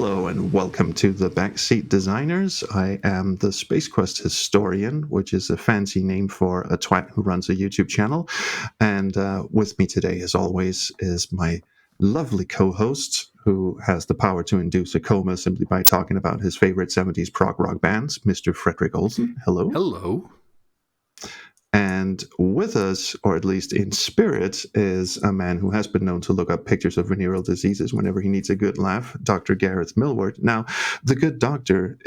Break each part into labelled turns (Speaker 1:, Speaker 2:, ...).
Speaker 1: Hello and welcome to the Backseat Designers. I am the Space Quest Historian, which is a fancy name for a twat who runs a YouTube channel. And with me today, as always, is my lovely co-host who has the power to induce a coma simply by talking about his favorite 70s prog rock bands, Mr. Frederick Olsen. Hello.
Speaker 2: Hello.
Speaker 1: And with us, or at least in spirit, is a man who has been known to look up pictures of venereal diseases whenever he needs a good laugh, Dr. Gareth Millward. Now, the good doctor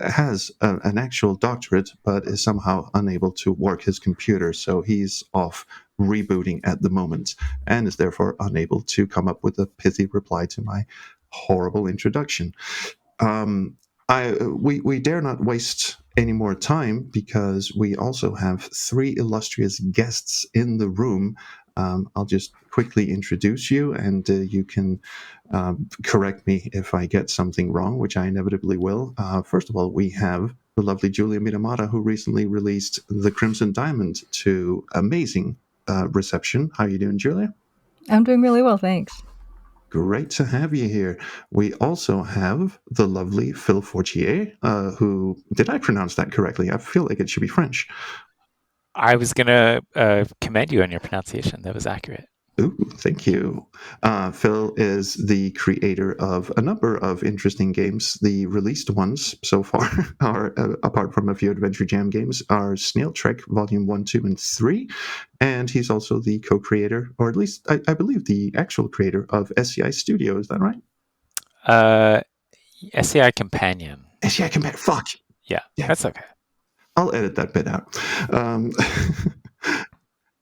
Speaker 1: has an actual doctorate, but is somehow unable to work his computer, so he's off rebooting at the moment, and is therefore unable to come up with a pithy reply to my horrible introduction. We dare not waste any more time because we also have three illustrious guests in the room. I'll just quickly introduce you, and you can correct me if I get something wrong, which I inevitably will. First of all, we have the lovely Julia Minamata, who recently released The Crimson Diamond to amazing reception. How are you doing, Julia?
Speaker 3: I'm doing really well, thanks.
Speaker 1: Great to have you here. We also have the lovely Phil Fortier, who, did I pronounce that correctly? I feel like it should be French.
Speaker 4: I was going to commend you on your pronunciation. That was accurate.
Speaker 1: Ooh, thank you. Phil is the creator of a number of interesting games. The released ones so far are, apart from a few Adventure Jam games, are Snail Trek Volume 1, 2, and 3. And he's also the co-creator, or at least I believe the actual creator of SCI Studio. Is that right?
Speaker 4: SCI Companion.
Speaker 1: SCI Companion. Fuck.
Speaker 4: Yeah, that's okay.
Speaker 1: I'll edit that bit out.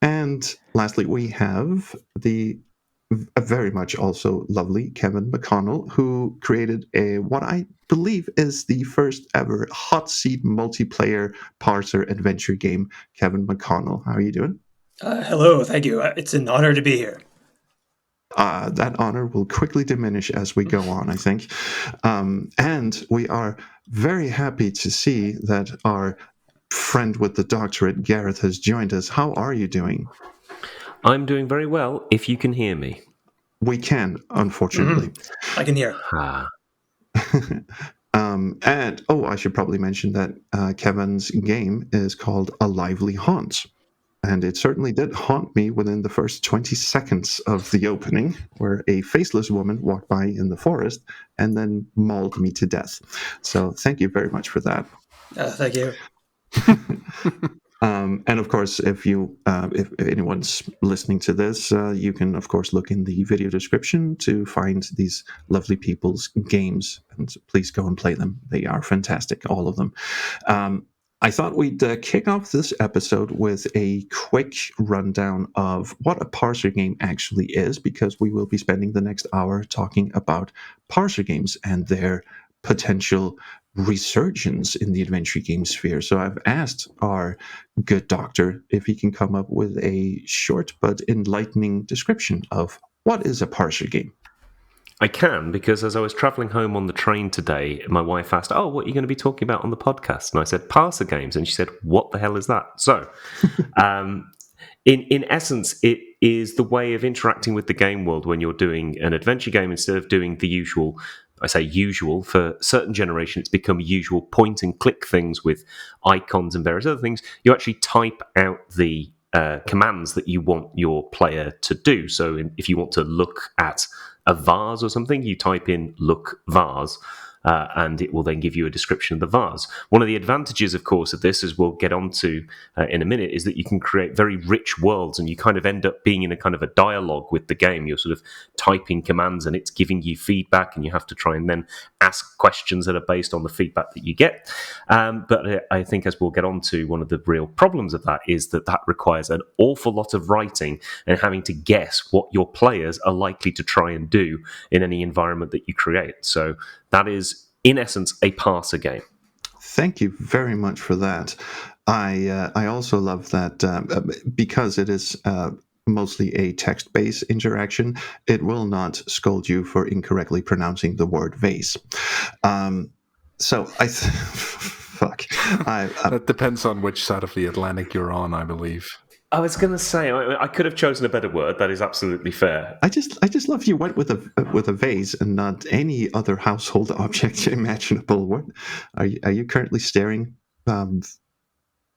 Speaker 1: And lastly, we have the very much also lovely Kevin McConnell, who created what I believe is the first ever hot seat multiplayer Parser adventure game. Kevin McConnell, how are you doing?
Speaker 5: Hello, thank you. It's an honor to be here.
Speaker 1: That honor will quickly diminish as we go on, I think. And we are very happy to see that our friend with the doctorate, Gareth, has joined us. How are you doing?
Speaker 2: I'm doing very well, if you can hear me.
Speaker 1: We can, unfortunately.
Speaker 5: I can hear.
Speaker 1: And I should probably mention that Kevin's game is called A Lively Haunt. And it certainly did haunt me within the first 20 seconds of the opening, where a faceless woman walked by in the forest and then mauled me to death. So thank you very much for that.
Speaker 5: Thank you.
Speaker 1: And of course, if anyone's listening to this, you can of course look in the video description to find these lovely people's games, and please go and play them. They are fantastic, all of them. I thought we'd kick off this episode with a quick rundown of what a parser game actually is, because we will be spending the next hour talking about parser games and their potential resurgence in the adventure game sphere. So I've asked our good doctor if he can come up with a short but enlightening description of what is a parser game.
Speaker 2: I can, because as I was travelling home on the train today, my wife asked, what are you going to be talking about on the podcast? And I said, parser games. And she said, what the hell is that? So, in essence, it is the way of interacting with the game world when you're doing an adventure game instead of doing the usual. I say usual, for certain generation, it's become usual point and click things with icons and various other things. You actually type out the commands that you want your player to do. So if you want to look at a vase or something, you type in look vase, and it will then give you a description of the vase. One of the advantages, of course, of this, as we'll get onto in a minute, is that you can create very rich worlds, and you kind of end up being in a kind of a dialogue with the game. You're sort of typing commands, and it's giving you feedback, and you have to try and then ask questions that are based on the feedback that you get. But I think, as we'll get onto, one of the real problems of that is that requires an awful lot of writing and having to guess what your players are likely to try and do in any environment that you create. So that is, in essence, a parser game.
Speaker 1: Thank you very much for that. I also love that because it is mostly a text-based interaction, it will not scold you for incorrectly pronouncing the word vase. Fuck.
Speaker 6: That depends on which side of the Atlantic you're on, I believe.
Speaker 2: I was going to say I could have chosen a better word. That is absolutely fair.
Speaker 1: I just love you went with a vase and not any other household object imaginable. What are you currently staring at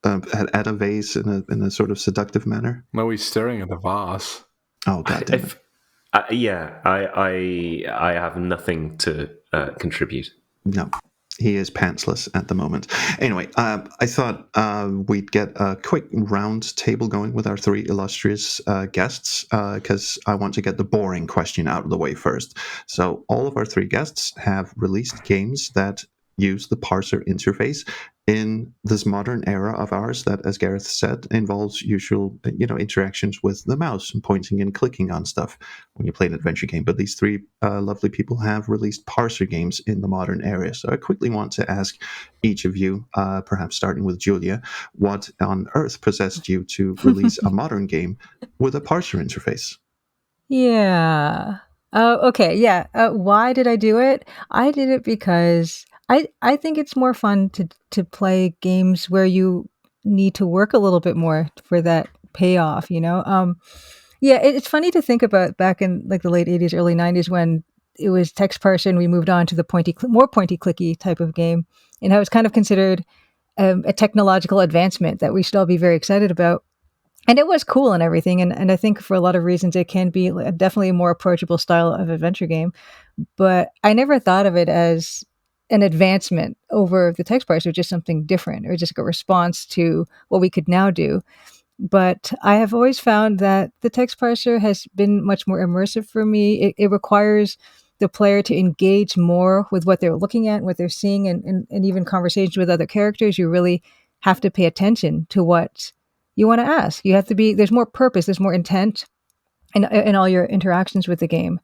Speaker 1: a vase in a sort of seductive manner?
Speaker 6: No, he's staring at the vase.
Speaker 1: Oh god damn it!
Speaker 2: I have nothing to contribute.
Speaker 1: No, he is pantsless at the moment. Anyway, I thought we'd get a quick round table going with our three illustrious guests because I want to get the boring question out of the way first. So all of our three guests have released games that use the Parser interface in this modern era of ours that, as Gareth said, involves usual interactions with the mouse and pointing and clicking on stuff when you play an adventure game. But these three lovely people have released Parser games in the modern era. So I quickly want to ask each of you, perhaps starting with Julia, what on earth possessed you to release a modern game with a Parser interface?
Speaker 3: Yeah. Okay. Yeah. Why did I do it? I did it because I think it's more fun to play games where you need to work a little bit more for that payoff. Yeah. It's funny to think about back in like the late '80s, early '90s when it was text parser and we moved on to the more pointy clicky type of game, and how it's kind of considered a technological advancement that we should all be very excited about. And it was cool and everything. And I think for a lot of reasons, it can be definitely a more approachable style of adventure game. But I never thought of it as an advancement over the text parser, just something different or just a response to what we could now do. But I have always found that the text parser has been much more immersive for me. It requires the player to engage more with what they're looking at, what they're seeing, and even conversations with other characters. You really have to pay attention to what you want to ask. You have to there's more purpose, there's more intent in all your interactions with the game.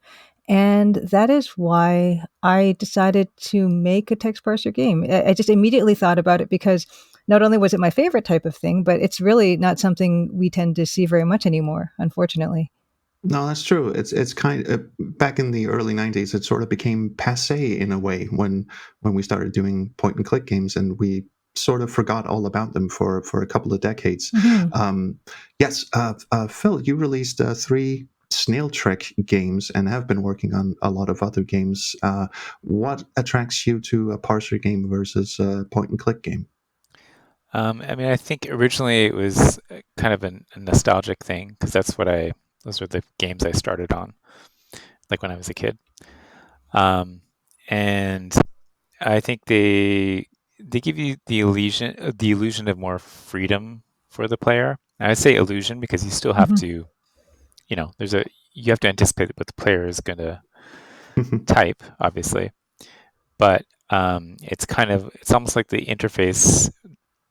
Speaker 3: And that is why I decided to make a text parser game. I just immediately thought about it because not only was it my favorite type of thing, but it's really not something we tend to see very much anymore, unfortunately.
Speaker 1: No, that's true. It's kind of back in the early '90s. It sort of became passé in a way when we started doing point and click games, and we sort of forgot all about them for a couple of decades.
Speaker 3: Mm-hmm.
Speaker 1: Yes, Phil, you released 3 Snail Trek games and have been working on a lot of other games. What attracts you to a parser game versus a point and click game?
Speaker 4: I think originally it was kind of a nostalgic thing because those were the games I started on, like when I was a kid. And I think they give you the illusion of more freedom for the player. And I say illusion because you still have to, you have to anticipate what the player is going to type, obviously. But it's almost like the interface.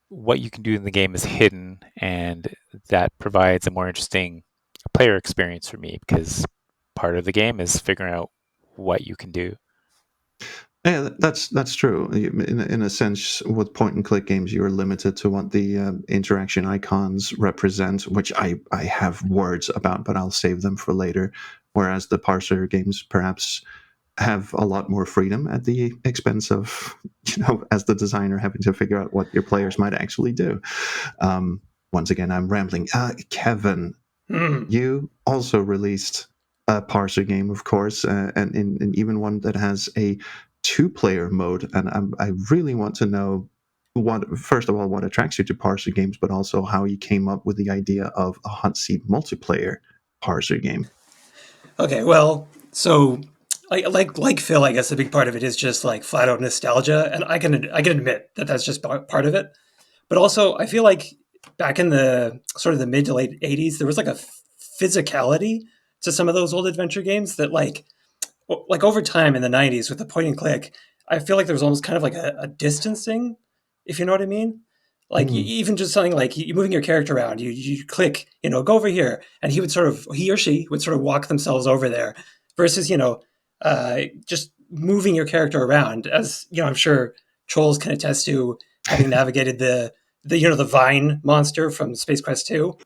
Speaker 4: What you can do in the game is hidden, and that provides a more interesting player experience for me because part of the game is figuring out what you can do.
Speaker 1: Yeah, that's true. In a sense, with point and click games, you're limited to what the interaction icons represent, which I have words about, but I'll save them for later. Whereas the parser games perhaps have a lot more freedom at the expense of, as the designer, having to figure out what your players might actually do. Once again, I'm rambling. Kevin, you also released a parser game, of course, and even one that has a 2-player mode. And I really want to know first of all, what attracts you to parser games, but also how you came up with the idea of a hot seat multiplayer parser game.
Speaker 5: Okay, well, so like Phil, I guess a big part of it is just like flat out nostalgia, and I can admit that that's just part of it. But also, I feel like back in the sort of the mid to late '80s, there was like a physicality to some of those old adventure games that like over time in the '90s with the point and click, I feel like there was almost kind of like a distancing, if you know what I mean. Like even just something like you moving your character around, you click, go over here, and he or she would sort of walk themselves over there, versus just moving your character around. As I'm sure trolls can attest to, having navigated the vine monster from Space Quest 2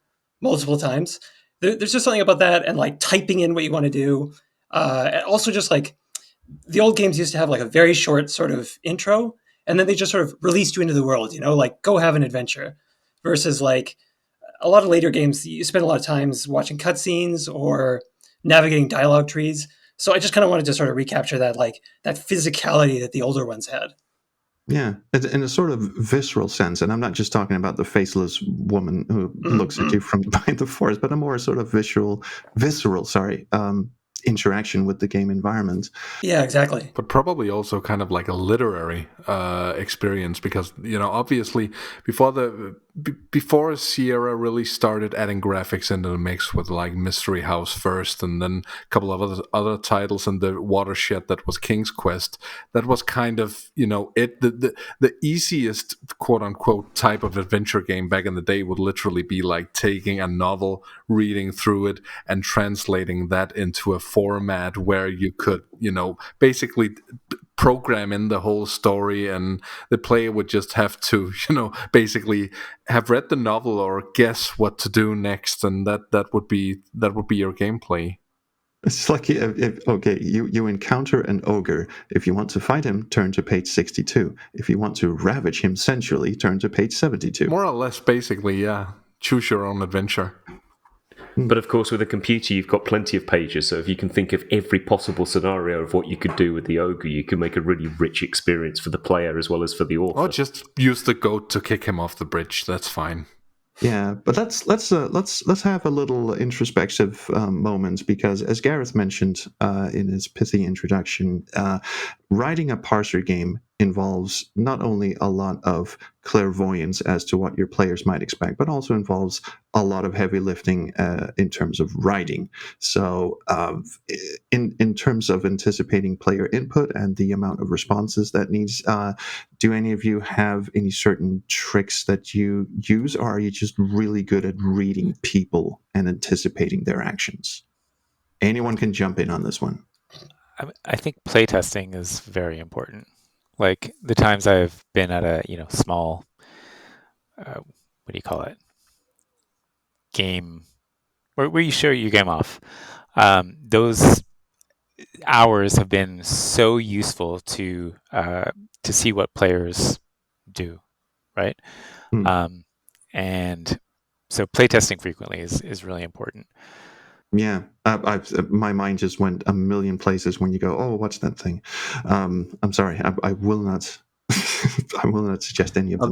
Speaker 5: multiple times. There's just something about that, and like typing in what you want to do. And also just like the old games used to have like a very short sort of intro, and then they just sort of released you into the world, like go have an adventure, versus like a lot of later games, you spend a lot of times watching cutscenes or navigating dialogue trees. So I just kind of wanted to sort of recapture that, like that physicality that the older ones had.
Speaker 1: Yeah, in a sort of visceral sense, and I'm not just talking about the faceless woman who looks at you from behind the forest, but a more sort of visceral, interaction with the game environment.
Speaker 5: Yeah, exactly.
Speaker 6: But probably also kind of like a literary experience, because obviously before Sierra really started adding graphics into the mix with like Mystery House first, and then a couple of other titles in the watershed that was King's Quest. That was kind of the easiest quote unquote type of adventure game back in the day would literally be like taking a novel, reading through it, and translating that into a format where you could basically program in the whole story, and the player would just have to basically have read the novel or guess what to do next, and that would be your gameplay.
Speaker 1: It's like you encounter an ogre. If you want to fight him, turn to page 62. If you want to ravage him sensually, turn to page 72.
Speaker 6: More or less, basically, yeah. Choose your own adventure.
Speaker 2: But of course, with a computer, you've got plenty of pages. So if you can think of every possible scenario of what you could do with the ogre, you can make a really rich experience for the player as well as for the author.
Speaker 6: Or just use the goat to kick him off the bridge. That's fine.
Speaker 1: Yeah, but let's have a little introspective moment, because as Gareth mentioned in his pithy introduction, writing a parser game involves not only a lot of clairvoyance as to what your players might expect, but also involves a lot of heavy lifting in terms of writing. So in terms of anticipating player input and the amount of responses that needs, do any of you have any certain tricks that you use, or are you just really good at reading people and anticipating their actions? Anyone can jump in on this one.
Speaker 4: I think playtesting is very important. Like the times I've been at a small, what do you call it, game where you show your game off. Those hours have been so useful to see what players do, right? And so playtesting frequently is really important.
Speaker 1: Yeah, my mind just went a million places when you go, "Oh, what's that thing?" I'm sorry, I will not. I will not suggest any of them.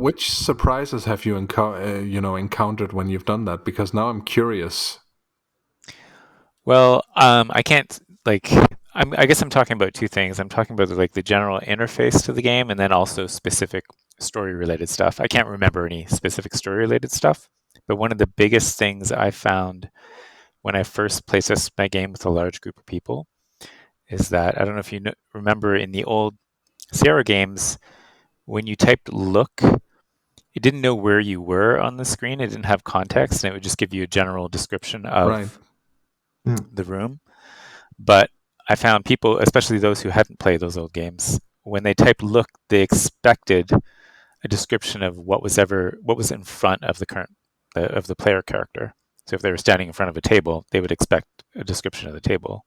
Speaker 6: Which surprises have you encountered when you've done that? Because now I'm curious.
Speaker 4: Well, I can't I guess I'm talking about two things. I'm talking about the general interface to the game, and then also specific story-related stuff. I can't remember any specific story-related stuff, but one of the biggest things I found when I first playtested my game with a large group of people is that, I don't know if you remember in the old Sierra games, when you typed look, it didn't know where you were on the screen. It didn't have context, and it would just give you a general description of the room. But I found people, especially those who hadn't played those old games, when they typed look, they expected a description of what was in front of the player character. So if they were standing in front of a table, they would expect a description of the table.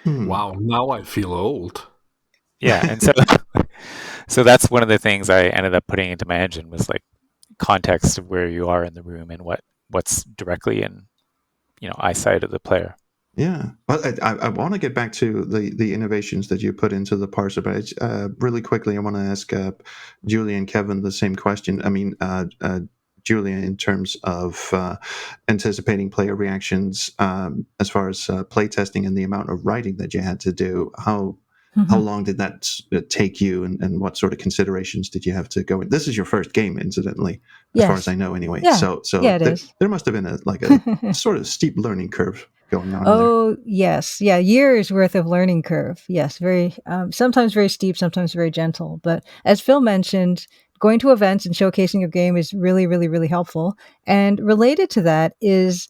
Speaker 6: Wow, now I feel old.
Speaker 4: Yeah, and so that's one of the things I ended up putting into my engine, was like context of where you are in the room and what's directly in eyesight of the player.
Speaker 1: Yeah, well, I want to get back to the innovations that you put into the parser, but really quickly, I want to ask Julia and Kevin the same question. I mean, Julia, in terms of anticipating player reactions, as far as playtesting and the amount of writing that you had to do, how long did that take you, and what sort of considerations did you have to go in? This is your first game, incidentally, as far as I know, anyway.
Speaker 3: Yeah.
Speaker 1: So
Speaker 3: it is.
Speaker 1: there must have been a sort of steep learning curve going on.
Speaker 3: Oh, yes. Yeah. Years worth of learning curve. Yes. Very, sometimes very steep, sometimes very gentle. But as Phil mentioned, going to events and showcasing your game is really, really, really helpful. And related to that is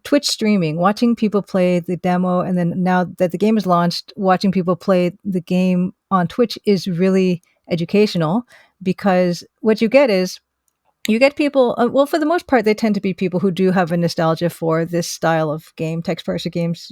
Speaker 3: Twitch streaming, watching people play the demo. And then now that the game is launched, watching people play the game on Twitch is really educational, because what you get is, you get people, well, for the most part, they tend to be people who do have a nostalgia for this style of game, text parser games,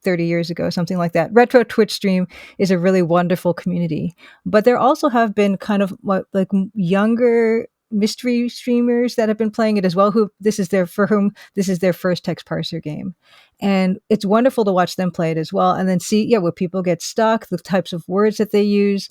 Speaker 3: 30 years ago, something like that. Retro Twitch stream is a really wonderful community. But there also have been kind of like younger mystery streamers that have been playing it as well, whom this is their first text parser game. And it's wonderful to watch them play it as well, and then see, where people get stuck, the types of words that they use.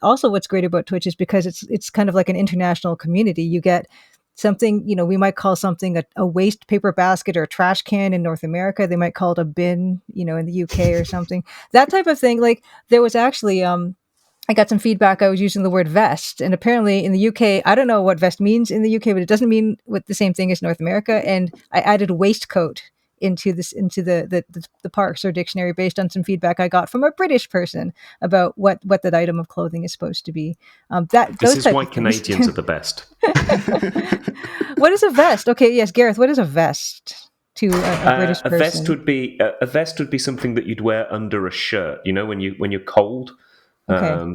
Speaker 3: Also, what's great about Twitch is because it's kind of like an international community. You get something, we might call something a waste paper basket or a trash can in North America. They might call it a bin, in the UK or something. That type of thing. Like, there was actually, I got some feedback. I was using the word vest, and apparently in the UK, I don't know what vest means in the UK, but it doesn't mean what the same thing as North America. And I added waistcoat into the Parser dictionary based on some feedback I got from a British person about what that item of clothing is supposed to be.
Speaker 2: This is why Canadians are the best.
Speaker 3: What is a vest? Okay, yes, Gareth. What is a vest to a British person?
Speaker 2: A vest would be something that you'd wear under a shirt. When you're cold.
Speaker 3: Okay.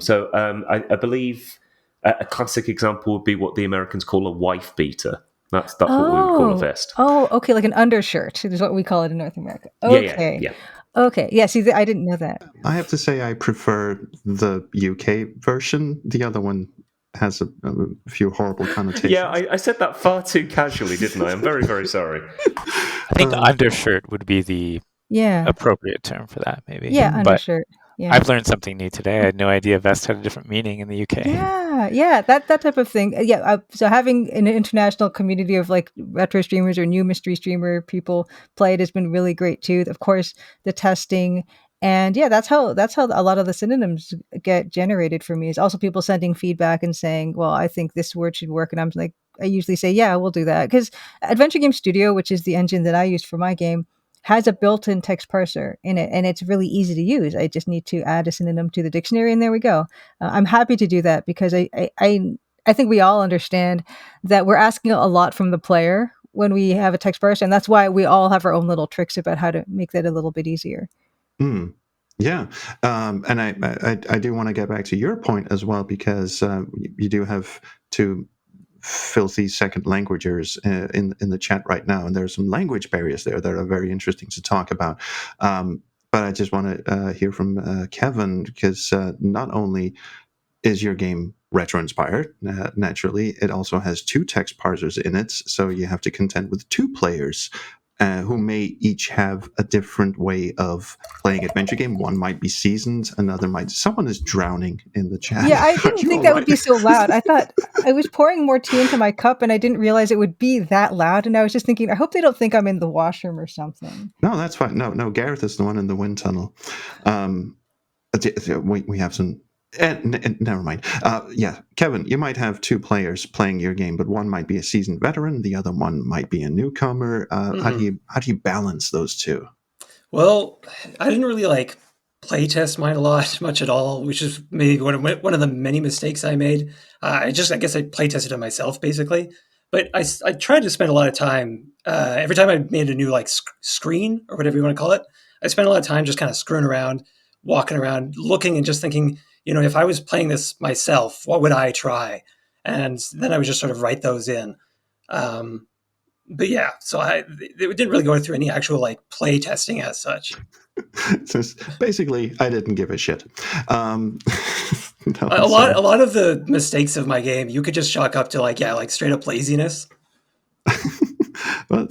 Speaker 2: I believe a classic example would be what the Americans call a wife beater. That's what we would call a vest.
Speaker 3: Oh, okay, like an undershirt is what we call it in North America. Okay.
Speaker 2: Yeah.
Speaker 3: Okay. Yeah, see, I didn't know that.
Speaker 1: I have to say I prefer the UK version. The other one has a few horrible connotations.
Speaker 2: Yeah, I said that far too casually, didn't I? I'm very, very sorry.
Speaker 4: I think undershirt would be the appropriate term for that, maybe.
Speaker 3: Yeah, undershirt. Yeah.
Speaker 4: I've learned something new today. I had no idea vest had a different meaning in the UK.
Speaker 3: Yeah, that type of thing. Yeah, so having an international community of like retro streamers or new mystery streamer people play it has been really great too. Of course, the testing, and that's how a lot of the synonyms get generated for me. Is also people sending feedback and saying, "Well, I think this word should work," and I'm like, I usually say, "Yeah, we'll do that," because Adventure Game Studio, which is the engine that I used for my game, has a built-in text parser in it, and it's really easy to use. I just need to add a synonym to the dictionary, and there we go. I'm happy to do that because I think we all understand that we're asking a lot from the player when we have a text parser, and that's why we all have our own little tricks about how to make that a little bit easier.
Speaker 1: Yeah, and I do want to get back to your point as well, because you do have two filthy second languagers in the chat right now, and there are some language barriers there that are very interesting to talk about. But I just want to hear from Kevin, because not only is your game retro inspired, naturally, it also has two text parsers in it, so you have to contend with two players who may each have a different way of playing adventure game. One might be seasoned, another might. Someone is drowning in the chat.
Speaker 3: Yeah, I didn't think that would be so loud. I thought I was pouring more tea into my cup, and I didn't realize it would be that loud. And I was just thinking, I hope they don't think I'm in the washroom or something.
Speaker 1: No, that's fine. No, Gareth is the one in the wind tunnel. We have some. Never mind. Kevin, you might have two players playing your game, but one might be a seasoned veteran, the other one might be a newcomer. How do you balance those two?
Speaker 5: Well, I didn't really play test mine much at all, which is maybe one of the many mistakes I made. I guess I play tested it myself basically, but I tried to spend a lot of time every time I made a new screen or whatever you want to call it. I spent a lot of time just kind of screwing around, walking around, looking and just thinking, if I was playing this myself, what would I try? And then I would just sort of write those in. But yeah, so it didn't really go through any actual play testing as such.
Speaker 1: So basically, I didn't give a shit.
Speaker 5: A lot of the mistakes of my game, you could just chalk up to straight up laziness.
Speaker 1: Well,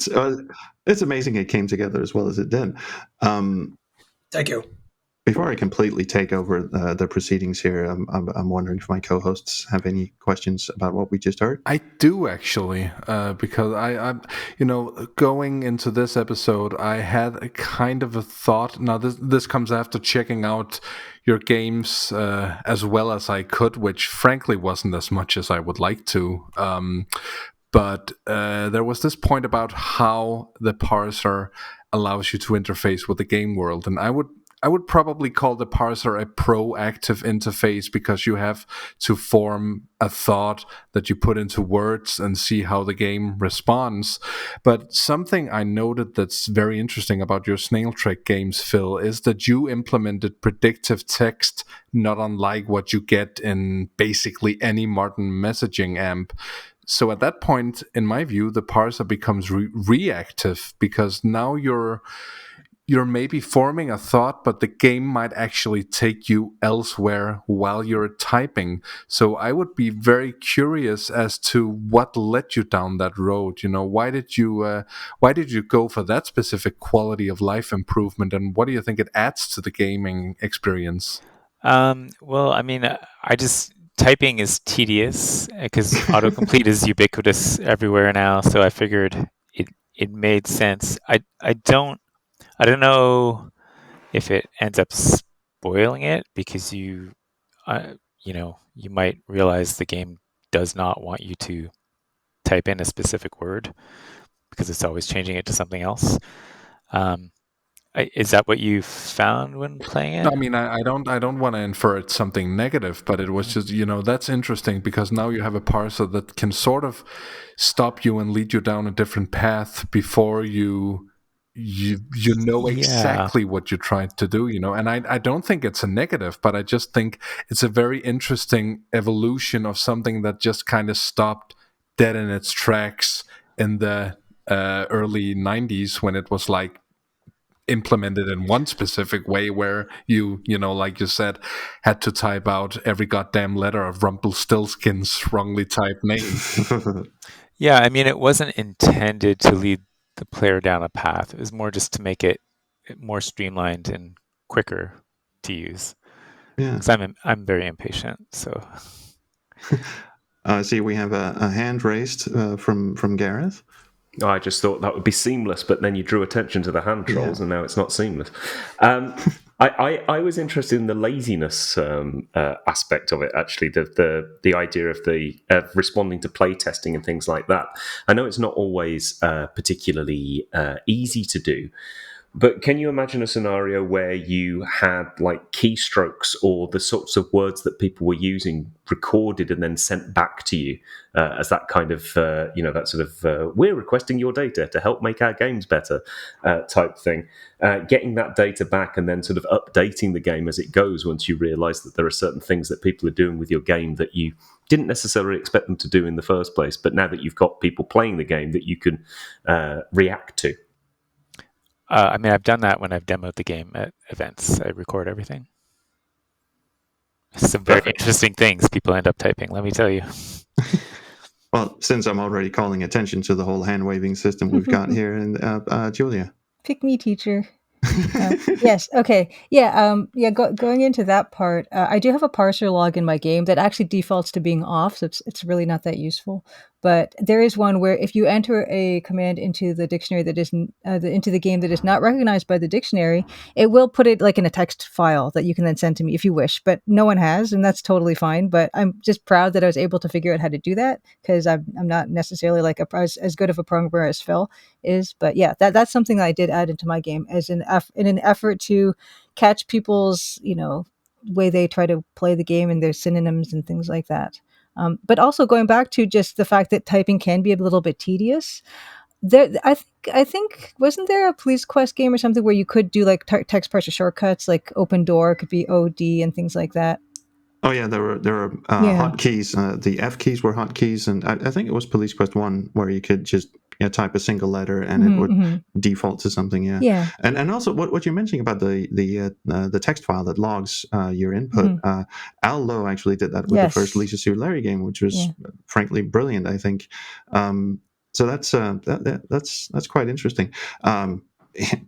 Speaker 1: it's amazing it came together as well as it did.
Speaker 5: Thank you.
Speaker 1: Before I completely take over the proceedings here, I'm wondering if my co-hosts have any questions about what we just heard.
Speaker 6: I do actually, because I'm going into this episode, I had a kind of a thought. Now this comes after checking out your games as well as I could, which frankly wasn't as much as I would like to. But there was this point about how the parser allows you to interface with the game world, and I would probably call the parser a proactive interface, because you have to form a thought that you put into words and see how the game responds. But something I noted that's very interesting about your Snail Trek games, Phil, is that you implemented predictive text, not unlike what you get in basically any modern messaging amp. So at that point, in my view, the parser becomes reactive, because now you're maybe forming a thought, but the game might actually take you elsewhere while you're typing. So I would be very curious as to what led you down that road. Why did you go for that specific quality of life improvement, and what do you think it adds to the gaming experience?
Speaker 4: Well, I mean, typing is tedious because autocomplete is ubiquitous everywhere now. So I figured it made sense. I don't know if it ends up spoiling it because you might realize the game does not want you to type in a specific word because it's always changing it to something else. Is that what you found when playing it?
Speaker 6: No, I mean, I don't want to infer it's something negative, but it was just, that's interesting because now you have a parser that can sort of stop you and lead you down a different path before you know exactly what you're trying to do, and I don't think it's a negative, but I just think it's a very interesting evolution of something that just kind of stopped dead in its tracks in the early 90s when it was like implemented in one specific way where you like you said, had to type out every goddamn letter of Rumpelstiltskin's wrongly typed name.
Speaker 4: Yeah, I mean, it wasn't intended to lead the player down a path. It was more just to make it more streamlined and quicker to use.
Speaker 1: Yeah.
Speaker 4: Because I'm very impatient, so.
Speaker 1: See, we have a hand raised from Gareth.
Speaker 2: I just thought that would be seamless, but then you drew attention to the hand trolls, and now it's not seamless. I was interested in the laziness aspect of it. Actually, the idea of responding to play testing and things like that. I know it's not always particularly easy to do. But can you imagine a scenario where you had like keystrokes or the sorts of words that people were using recorded and then sent back to you as that kind of, that sort of, we're requesting your data to help make our games better type thing. Getting that data back and then sort of updating the game as it goes once you realize that there are certain things that people are doing with your game that you didn't necessarily expect them to do in the first place. But now that you've got people playing the game that you can react to.
Speaker 4: I mean, I've done that when I've demoed the game at events. I record everything. Some very interesting things people end up typing, let me tell you.
Speaker 1: Well, since I'm already calling attention to the whole hand waving system we've got here, and Julia.
Speaker 3: Pick me, teacher. Yes. Okay. Yeah. Going into that part, I do have a parser log in my game that actually defaults to being off, so it's really not that useful. But there is one where if you enter a command into the dictionary that isn't into the game that is not recognized by the dictionary, it will put it like in a text file that you can then send to me if you wish. But no one has, and that's totally fine. But I'm just proud that I was able to figure out how to do that because I'm not necessarily like as good of a programmer as Phil is. But yeah, that's something that I did add into my game as in an effort to catch people's way they try to play the game and their synonyms and things like that. But also going back to just the fact that typing can be a little bit tedious. I think wasn't there a police quest game or something where you could do like text parser shortcuts, like open door could be OD and things like that.
Speaker 1: Oh yeah, there are hotkeys. The F keys were hotkeys, and I think it was Police Quest 1 where you could just type a single letter and it would default to something. Yeah. And also what you're mentioning about the text file that logs your input. Al Lowe actually did that with the first Lisa Sue Larry game, which was frankly brilliant, I think. So that's quite interesting.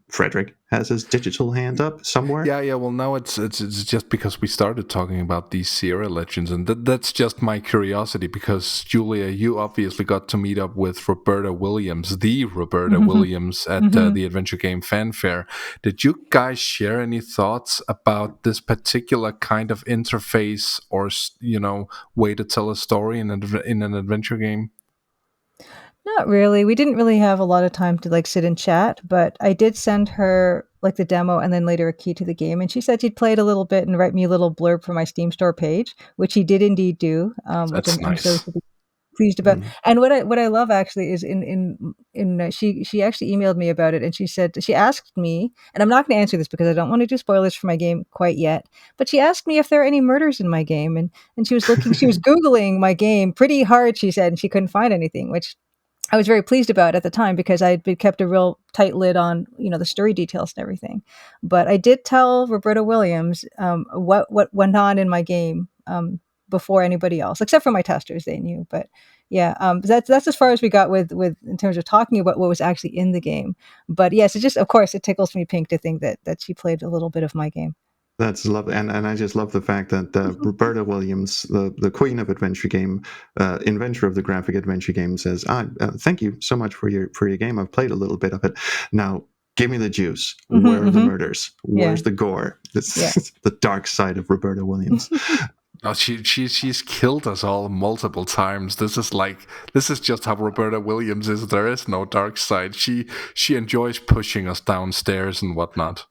Speaker 1: Frederick has his digital hand up somewhere.
Speaker 6: Yeah. Well, now it's just because we started talking about these Sierra legends, and that's just my curiosity. Because Julia, you obviously got to meet up with Roberta Williams, Williams, at the Adventure Game Fanfare. Did you guys share any thoughts about this particular kind of interface or way to tell a story in an adventure game?
Speaker 3: Not really. We didn't really have a lot of time to like sit and chat, but I did send her like the demo and then later a key to the game. And she said she'd play it a little bit and write me a little blurb for my Steam store page, which he did indeed do, which I'm so pleased about. And what I love actually is she actually emailed me about it, and she asked me, and I'm not going to answer this because I don't want to do spoilers for my game quite yet, but she asked me if there are any murders in my game, and she was Googling my game pretty hard, she said, and she couldn't find anything, which I was very pleased about at the time because I had kept a real tight lid on, the story details and everything. But I did tell Roberta Williams what went on in my game before anybody else, except for my testers. They knew, but yeah, that's as far as we got with in terms of talking about what was actually in the game. But yes, it just, of course, it tickles me pink to think that she played a little bit of my game.
Speaker 1: That's lovely, and I just love the fact that Roberta Williams, the queen of adventure game, inventor of the graphic adventure game, says, "Thank you so much for your game. I've played a little bit of it. Now, give me the juice. Where are the murders? Where's the gore? This the dark side of Roberta Williams."
Speaker 6: Oh, she's killed us all multiple times. This is just how Roberta Williams is. There is no dark side. She enjoys pushing us downstairs and whatnot.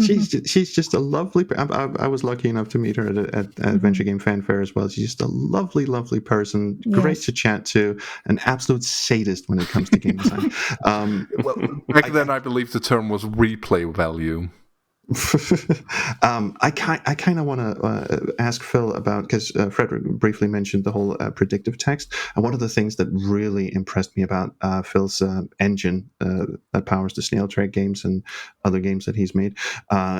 Speaker 1: She's just a lovely. I was lucky enough to meet her at Adventure Game Fanfare as well. She's just a lovely, lovely person. Great to chat to. An absolute sadist when it comes to game design.
Speaker 6: Back then, I believe the term was replay value.
Speaker 1: I kind of want to ask Phil about, because Frederick briefly mentioned the whole predictive text, and one of the things that really impressed me about Phil's engine that powers the Snail Track games and other games that he's made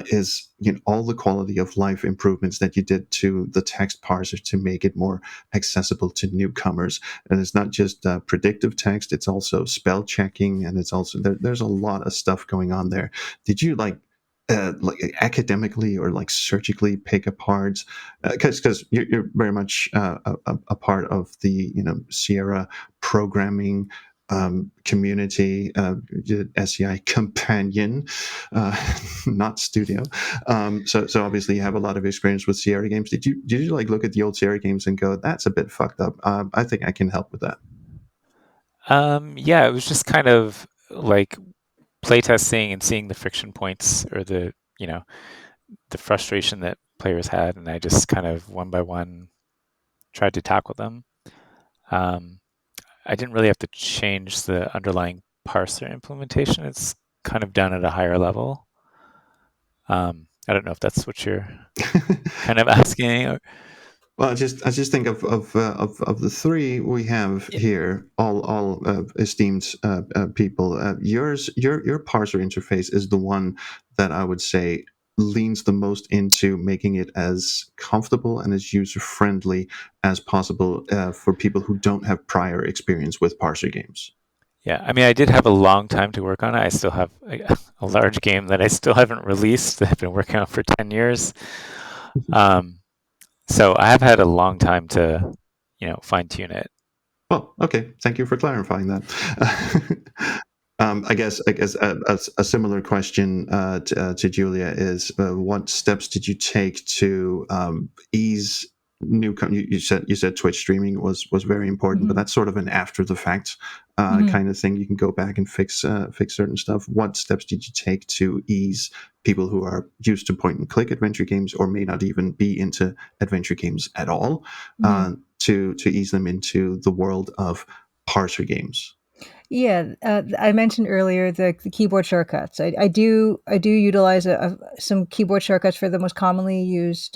Speaker 1: is all the quality of life improvements that you did to the text parser to make it more accessible to newcomers. And it's not just predictive text; it's also spell checking, and it's also there's a lot of stuff going on there. Did you like academically or like surgically pick apart, because you're very much a part of the Sierra programming community, SEI companion, not studio. So obviously you have a lot of experience with Sierra games. Did you like look at the old Sierra games and go, that's a bit fucked up? I think I can help with that.
Speaker 4: Yeah, it was just kind of like playtesting and seeing the friction points or the frustration that players had, and I just kind of one by one tried to tackle them. I didn't really have to change the underlying parser implementation. It's kind of done at a higher level. I don't know if that's what you're kind of asking. Or...
Speaker 1: Well, I just think of the three we have here, all esteemed people. Your parser interface is the one that I would say leans the most into making it as comfortable and as user friendly as possible for people who don't have prior experience with parser games.
Speaker 4: Yeah, I mean, I did have a long time to work on it. I still have a large game that I still haven't released that I've been working on for 10 years. So I have had a long time to, fine tune it.
Speaker 1: Well, okay. Thank you for clarifying that. I guess a similar question to Julia is, what steps did you take to ease you said Twitch streaming was very important, but that's sort of an after the fact kind of thing. You can go back and fix certain stuff. What steps did you take to ease people who are used to point and click adventure games or may not even be into adventure games at all to ease them into the world of parser games?
Speaker 3: Yeah, I mentioned earlier the keyboard shortcuts. I do utilize some keyboard shortcuts for the most commonly used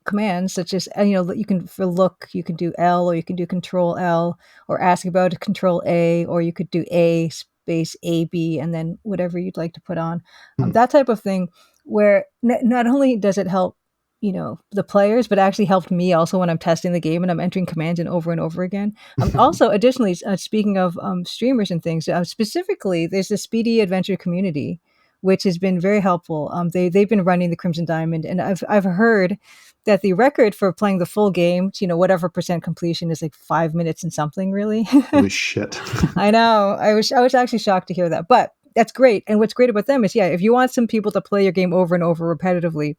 Speaker 3: commands, such as you can, for look, you can do L, or you can do Control L, or ask about Control A, or you could do A space AB and then whatever you'd like to put on. That type of thing, where not only does it help the players, but actually helped me also when I'm testing the game and I'm entering commands in over and over again. Also, additionally, speaking of streamers and things, specifically, there's the Speedy Adventure community, which has been very helpful. They've been running the Crimson Diamond, and I've heard that the record for playing the full game, whatever percent completion, is like 5 minutes and something. Really,
Speaker 1: holy shit!
Speaker 3: I know. I was actually shocked to hear that, but that's great. And what's great about them is, if you want some people to play your game over and over repetitively,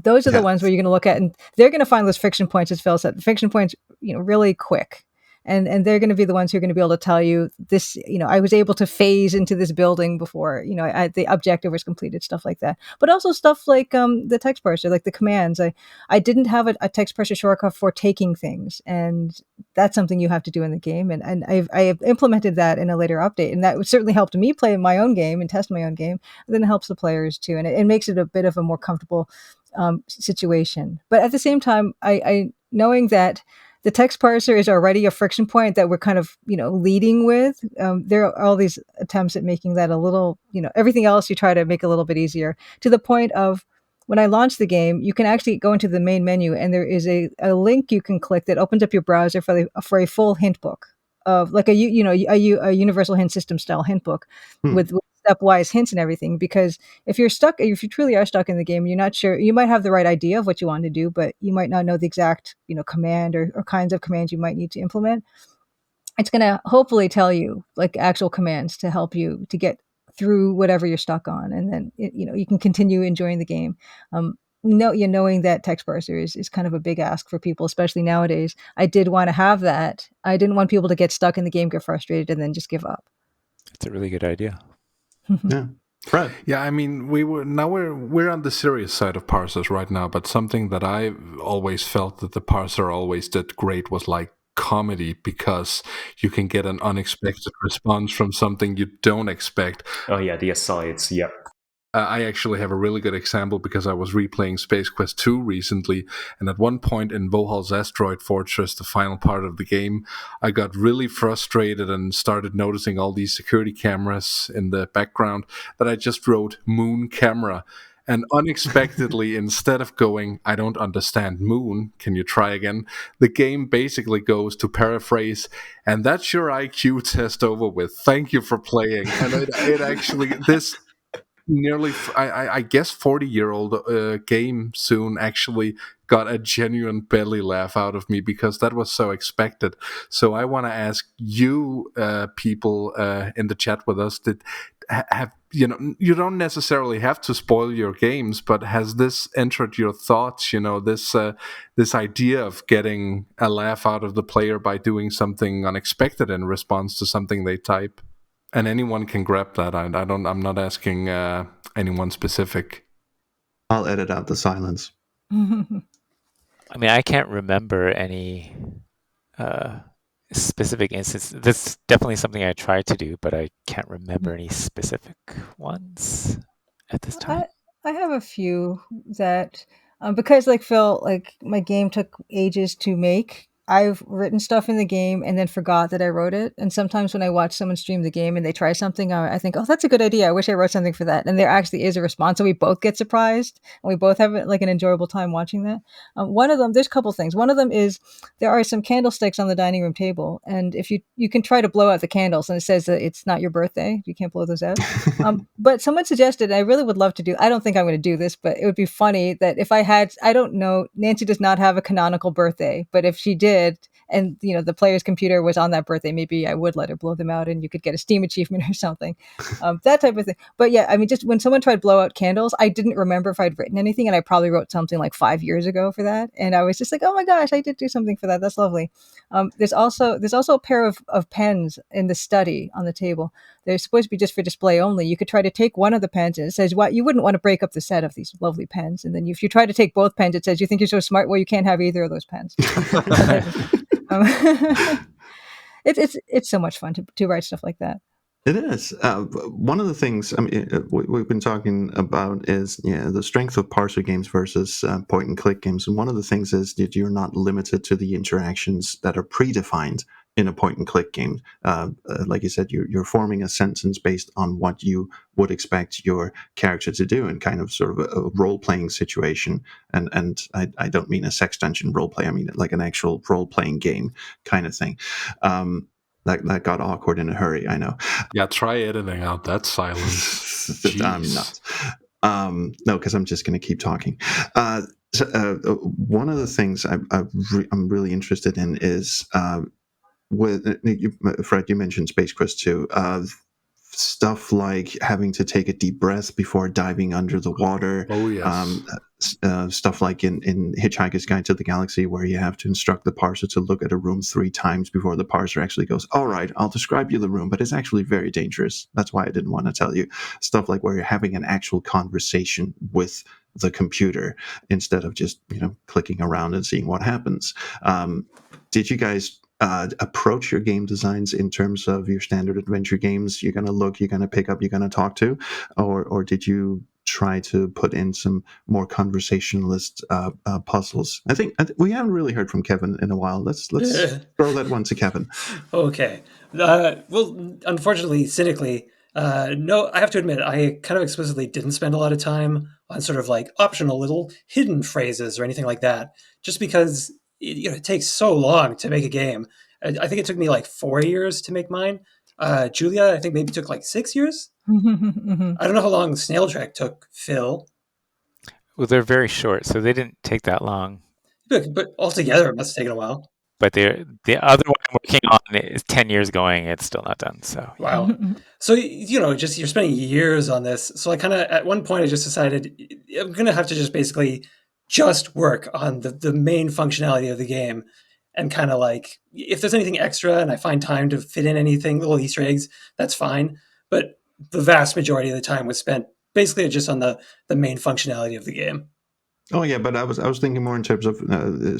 Speaker 3: those are the ones where you're going to look at, and they're going to find those friction points, as Phil said, the friction points, really quick. And they're going to be the ones who are going to be able to tell you this, I was able to phase into this building before, the objective was completed, stuff like that. But also stuff like the text parser, like the commands. I didn't have a text parser shortcut for taking things. And that's something you have to do in the game. And I have implemented that in a later update. And that certainly helped me play my own game and test my own game. And then it helps the players too. And it makes it a bit of a more comfortable situation. But at the same time, I knowing that the text parser is already a friction point that we're kind of, leading with. There are all these attempts at making that a little, everything else you try to make a little bit easier, to the point of when I launched the game, you can actually go into the main menu and there is a link you can click that opens up your browser for a full hint book of like a universal hint system style hint book with stepwise hints and everything. Because if you truly are stuck in the game, you're not sure, you might have the right idea of what you want to do, but you might not know the exact, command or kinds of commands you might need to implement. It's going to hopefully tell you like actual commands to help you to get through whatever you're stuck on. And then, you can continue enjoying the game. Knowing that text parser is kind of a big ask for people, especially nowadays. I did want to have that. I didn't want people to get stuck in the game, get frustrated, and then just give up.
Speaker 4: It's a really good idea.
Speaker 1: Yeah. Right.
Speaker 6: Yeah, I mean, we're on the serious side of parsers right now, but something that I always felt that the parser always did great was like comedy, because you can get an unexpected response from something you don't expect.
Speaker 2: Oh yeah, the asides. Yep.
Speaker 6: I actually have a really good example because I was replaying Space Quest 2 recently, and at one point in Vohal's Asteroid Fortress, the final part of the game, I got really frustrated and started noticing all these security cameras in the background that I just wrote moon camera. And unexpectedly, instead of going, I don't understand moon, can you try again? The game basically goes to paraphrase, and that's your IQ test over with. Thank you for playing. And it actually, this nearly, I guess, 40-year-old game soon actually got a genuine belly laugh out of me because that was so expected. So I want to ask you people in the chat with us, have you don't necessarily have to spoil your games, but has this entered your thoughts, this idea of getting a laugh out of the player by doing something unexpected in response to something they type? And anyone can grab that. I'm not asking anyone specific.
Speaker 1: I'll edit out the silence.
Speaker 4: I mean, I can't remember any specific instance. That's definitely something I tried to do, but I can't remember any specific ones at this time.
Speaker 3: I have a few that because like Phil, like my game took ages to make. I've written stuff in the game and then forgot that I wrote it. And sometimes when I watch someone stream the game and they try something, I think, oh, that's a good idea. I wish I wrote something for that. And there actually is a response. And we both get surprised and we both have like an enjoyable time watching that. One of them, there's a couple things. One of them is there are some candlesticks on the dining room table. And if you can try to blow out the candles and it says that it's not your birthday, you can't blow those out. But someone suggested, and I really would love to do, I don't think I'm going to do this, but it would be funny that if I don't know, Nancy does not have a canonical birthday, but if she did, and the player's computer was on that birthday, maybe I would let her blow them out and you could get a Steam achievement or something, that type of thing. But yeah, I mean, just when someone tried to blow out candles, I didn't remember if I'd written anything, and I probably wrote something like 5 years ago for that, and I was just like, oh my gosh, I did do something for that. That's lovely. There's also a pair of pens in the study on the table. They're supposed to be just for display only. You could try to take one of the pens and it says, "What, you wouldn't want to break up the set of these lovely pens." And then if you try to take both pens, it says, "You think you're so smart? Well, you can't have either of those pens." It's so much fun to write stuff like that.
Speaker 1: It is. One of the things we've been talking about is the strength of parser games versus point-and-click games. And one of the things is that you're not limited to the interactions that are predefined in a point-and-click game. Like you said, you're forming a sentence based on what you would expect your character to do in kind of sort of a role-playing situation. And I don't mean a sex dungeon role-play. I mean like an actual role-playing game kind of thing. That got awkward in a hurry, I know.
Speaker 6: Yeah, try editing out that silence.
Speaker 1: I'm not. No, because I'm just going to keep talking. One of the things I'm really interested in is Fred, you mentioned Space Quest 2. Stuff like having to take a deep breath before diving under the water.
Speaker 6: Oh, yes.
Speaker 1: Stuff like in Hitchhiker's Guide to the Galaxy, where you have to instruct the parser to look at a room 3 times before the parser actually goes, all right, I'll describe you the room, but it's actually very dangerous. That's why I didn't want to tell you. Stuff like where you're having an actual conversation with the computer instead of just, clicking around and seeing what happens. Did you guys approach your game designs in terms of your standard adventure games? You're going to look, you're going to pick up, you're going to talk to, or did you try to put in some more conversationalist puzzles. I think we haven't really heard from Kevin in a while. Let's throw that one to Kevin.
Speaker 5: Okay. Well, unfortunately, cynically, no, I have to admit, I kind of explicitly didn't spend a lot of time on sort of like optional little hidden phrases or anything like that, just because it takes so long to make a game. I think it took me like 4 years to make mine. Julia, I think maybe took like 6 years. I don't know how long Snail Track took, Phil.
Speaker 4: Well, they're very short, so they didn't take that long.
Speaker 5: But altogether, it must have taken a while.
Speaker 4: But the other one I'm working on is 10 years going. It's still not done. So
Speaker 5: wow. So just you're spending years on this. So I kind of at one point I just decided I'm gonna have to just basically just work on the main functionality of the game, and kind of like if there's anything extra and I find time to fit in anything, little Easter eggs, that's fine. But the vast majority of the time was spent basically just on the main functionality of the game.
Speaker 1: Oh yeah, but I was thinking more in terms of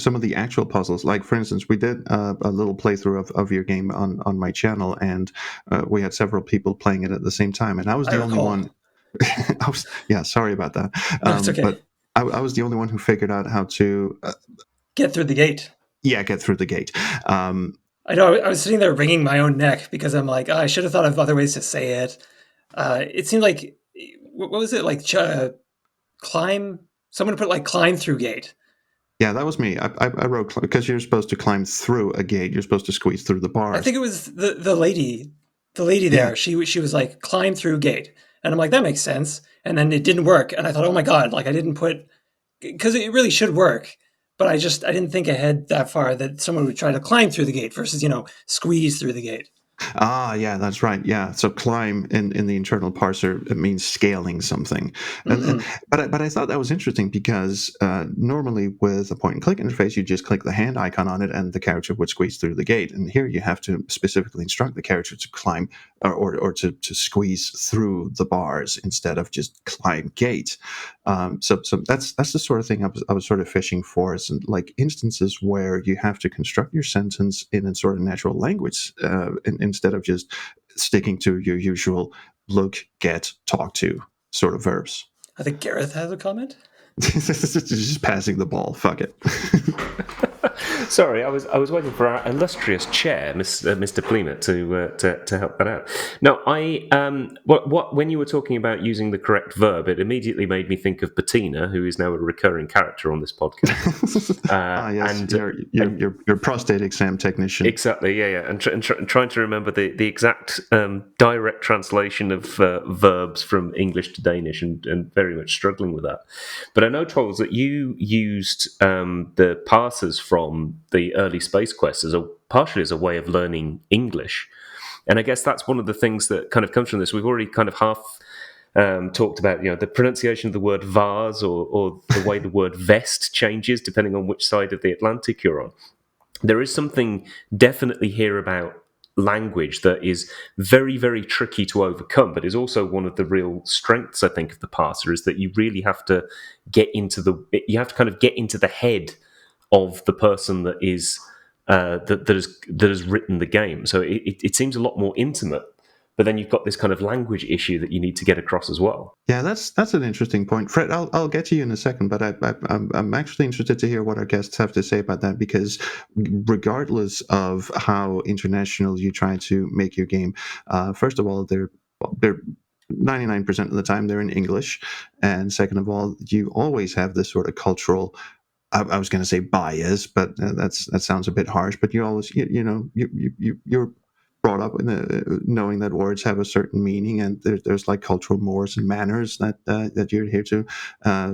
Speaker 1: some of the actual puzzles. Like for instance, we did a little playthrough of your game on my channel, and we had several people playing it at the same time, and I was the only one. Sorry about that.
Speaker 5: No, it's okay.
Speaker 1: But I was the only one who figured out how to
Speaker 5: get through the gate.
Speaker 1: Yeah, get through the gate.
Speaker 5: I know. I was sitting there wringing my own neck because I'm like, I should have thought of other ways to say it. It seemed like, what was it like? Climb. Someone put like climb through gate.
Speaker 1: Yeah, that was me. I wrote because you're supposed to climb through a gate. You're supposed to squeeze through the bars.
Speaker 5: I think it was the lady there. Yeah. She was like climb through gate, and I'm like, that makes sense. And then it didn't work, and I thought, oh my god, like I didn't put, because it really should work, but I didn't think ahead that far that someone would try to climb through the gate versus squeeze through the gate.
Speaker 1: Ah, yeah, that's right. Yeah, so climb in the internal parser, it means scaling something. But I thought that was interesting because normally with a point-and-click interface, you just click the hand icon on it and the character would squeeze through the gate. And here you have to specifically instruct the character to climb or to squeeze through the bars instead of just climb gate. So that's the sort of thing I was sort of fishing for, is like instances where you have to construct your sentence in a sort of natural language instead of just sticking to your usual look, get, talk to sort of verbs.
Speaker 5: I think Gareth has a comment.
Speaker 1: Just passing the ball. Fuck it.
Speaker 2: Sorry, I was waiting for our illustrious chair, Mr. Plemet, to help that out. No, when you were talking about using the correct verb, it immediately made me think of Bettina, who is now a recurring character on this podcast.
Speaker 1: Yes, and your prostate exam technician.
Speaker 2: Exactly, yeah, and trying to remember the exact direct translation of verbs from English to Danish, and very much struggling with that. But I know, Trolls, that you used the parsers from the early Space Quest partially as a way of learning English. And I guess that's one of the things that kind of comes from this. We've already kind of half talked about, the pronunciation of the word vase or the way the word vest changes depending on which side of the Atlantic you're on. There is something definitely here about language that is very, very tricky to overcome, but is also one of the real strengths, I think, of the parser, is that you really have to get into the head of the person that is that has written the game. So it seems a lot more intimate. But then you've got this kind of language issue that you need to get across as well.
Speaker 1: Yeah, that's an interesting point, Fred. I'll get to you in a second, but I'm actually interested to hear what our guests have to say about that, because regardless of how international you try to make your game, first of all, they're 99% of the time they're in English, and second of all, you always have this sort of cultural, I was going to say bias, but that sounds a bit harsh. But you always, you're brought up in knowing that words have a certain meaning, and there's like cultural mores and manners that you're here to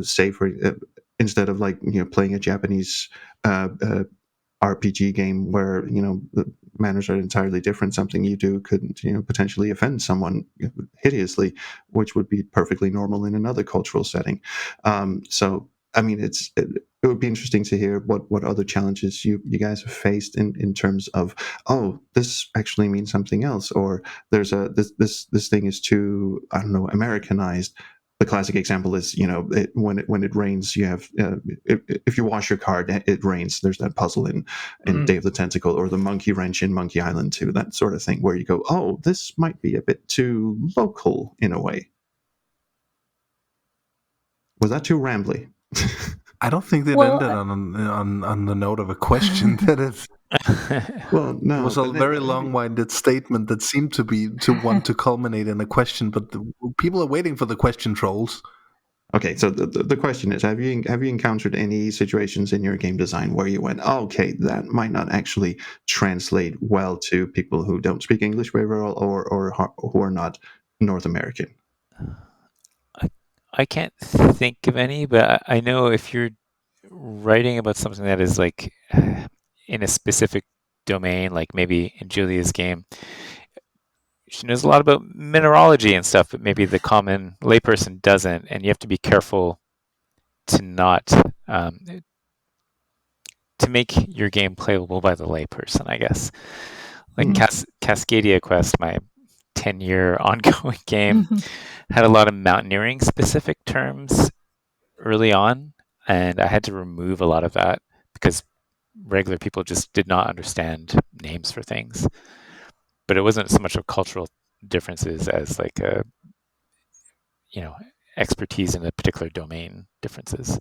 Speaker 1: say for instead of like playing a Japanese RPG game where the manners are entirely different. Something you do could potentially offend someone hideously, which would be perfectly normal in another cultural setting. So I mean, it would be interesting to hear what other challenges you guys have faced in terms of, oh, this actually means something else, or there's this thing is too, I don't know, Americanized. The classic example is, when it rains, you have if you wash your car, it rains. There's that puzzle in Day of the Tentacle, or the monkey wrench in Monkey Island 2, that sort of thing, where you go, oh, this might be a bit too local in a way. Was that too rambly?
Speaker 6: I don't think that ended on the note of a question. That is,
Speaker 1: Well, no,
Speaker 6: it was a very long-winded statement that seemed to want to culminate in a question, but people are waiting for the question trolls.
Speaker 1: Okay, so the question is: Have you encountered any situations in your game design where you went, oh, okay, that might not actually translate well to people who don't speak English very well, or who are not North American?
Speaker 4: I can't think of any, but I know if you're writing about something that is like in a specific domain, like maybe in Julia's game, she knows a lot about mineralogy and stuff, but maybe the common layperson doesn't, and you have to be careful to not to make your game playable by the layperson, I guess. Like Cascadia Quest, my 10-year ongoing game, had a lot of mountaineering specific terms early on, and I had to remove a lot of that because regular people just did not understand names for things. But it wasn't so much of cultural differences as like a, expertise in a particular domain differences.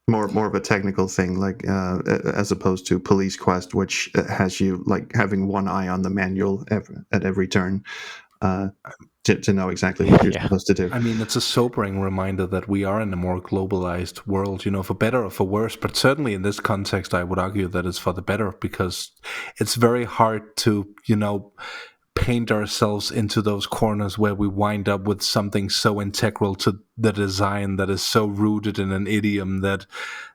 Speaker 1: More of a technical thing, like as opposed to Police Quest, which has you like having one eye on the manual at every turn to know exactly what you're supposed to do.
Speaker 6: I mean, it's a sobering reminder that we are in a more globalized world, for better or for worse. But certainly in this context, I would argue that it's for the better, because it's very hard to, paint ourselves into those corners where we wind up with something so integral to the design that is so rooted in an idiom that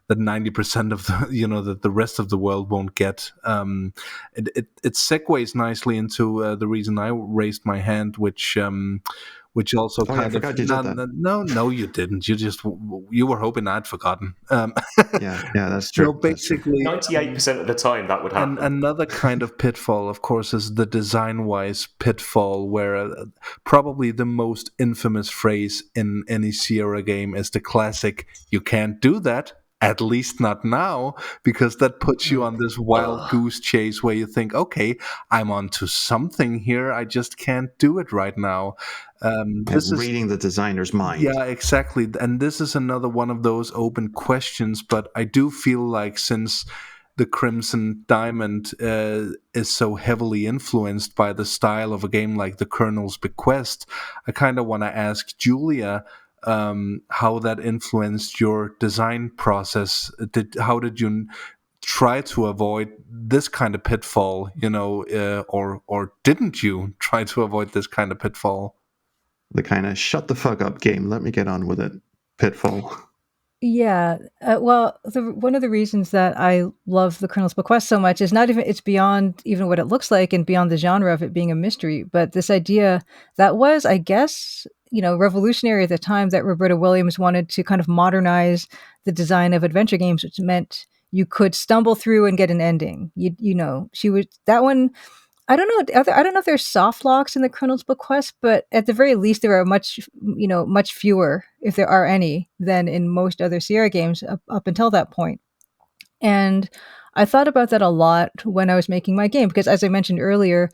Speaker 6: 90% of the that the rest of the world won't get. It segues nicely into the reason I raised my hand, which also
Speaker 1: I forgot you did that.
Speaker 6: No, you didn't. You were hoping I'd forgotten.
Speaker 1: Yeah, that's true.
Speaker 6: No, basically,
Speaker 2: 98% of the time that would happen.
Speaker 6: And another kind of pitfall, of course, is the design-wise pitfall, where probably the most infamous phrase in any Sierra game is the classic, "You can't do that, at least not now," because that puts you on this wild goose chase where you think, okay, I'm onto something here, I just can't do it right now.
Speaker 1: This is reading the designer's mind.
Speaker 6: Yeah, exactly. And this is another one of those open questions, but I do feel like since the Crimson Diamond is so heavily influenced by the style of a game like the Colonel's Bequest, I kind of want to ask Julia how that influenced your design process. How did you try to avoid this kind of pitfall, or didn't you try to avoid this kind of pitfall?
Speaker 1: The kind of shut the fuck up game, let me get on with it pitfall.
Speaker 3: Yeah. Well, one of the reasons that I love the Colonel's Bequest so much is it's beyond even what it looks like and beyond the genre of it being a mystery, but this idea that was, I guess, revolutionary at the time, that Roberta Williams wanted to kind of modernize the design of adventure games, which meant you could stumble through and get an ending. She was that one. I don't know. I don't know if there's soft locks in the Colonel's Bequest, but at the very least, there are much fewer, if there are any, than in most other Sierra games up until that point. And I thought about that a lot when I was making my game, because as I mentioned earlier,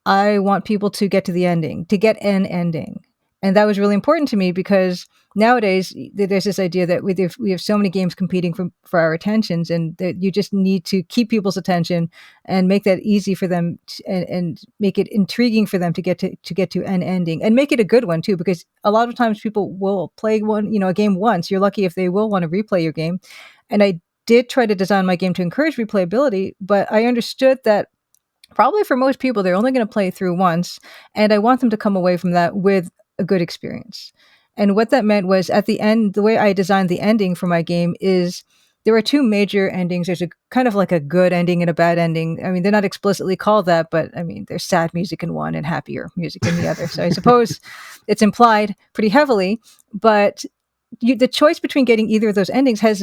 Speaker 3: I want people to get to the ending, to get an ending. And that was really important to me because nowadays there's this idea that we have so many games competing for our attentions, and that you just need to keep people's attention and make that easy for them and make it intriguing for them to get to an ending, and make it a good one too, because a lot of times people will play a game once. You're lucky if they will want to replay your game. And I did try to design my game to encourage replayability, but I understood that probably for most people, they're only going to play through once, and I want them to come away from that with a good experience. And what that meant was, at the end, the way I designed the ending for my game is there are two major endings. There's a kind of like a good ending and a bad ending. I mean, they're not explicitly called that, but I mean, there's sad music in one and happier music in the other. So I suppose it's implied pretty heavily, but the choice between getting either of those endings has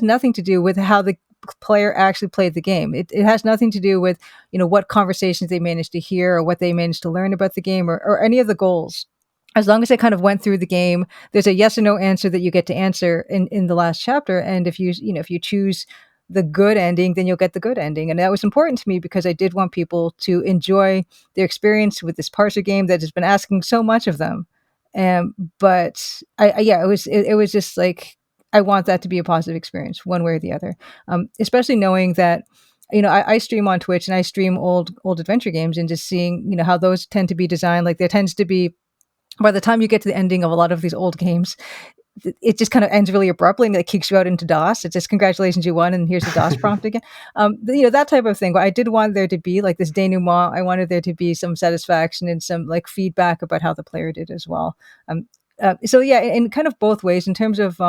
Speaker 3: nothing to do with how the player actually played the game. It has nothing to do with what conversations they managed to hear or what they managed to learn about the game, or any of the goals. As long as they kind of went through the game, there's a yes or no answer that you get to answer in the last chapter. And if you choose the good ending, then you'll get the good ending. And that was important to me because I did want people to enjoy their experience with this Parser game that has been asking so much of them. But it was just like, I want that to be a positive experience one way or the other. Especially knowing that, I stream on Twitch and I stream old adventure games, and just seeing, how those tend to be designed. Like, there tends to be, by the time you get to the ending of a lot of these old games, it just kind of ends really abruptly, and it kicks you out into DOS. It's just, congratulations, you won, and here's the DOS prompt again. That type of thing. But I did want there to be like this denouement. I wanted there to be some satisfaction and some like feedback about how the player did as well. So yeah, in kind of both ways, in terms of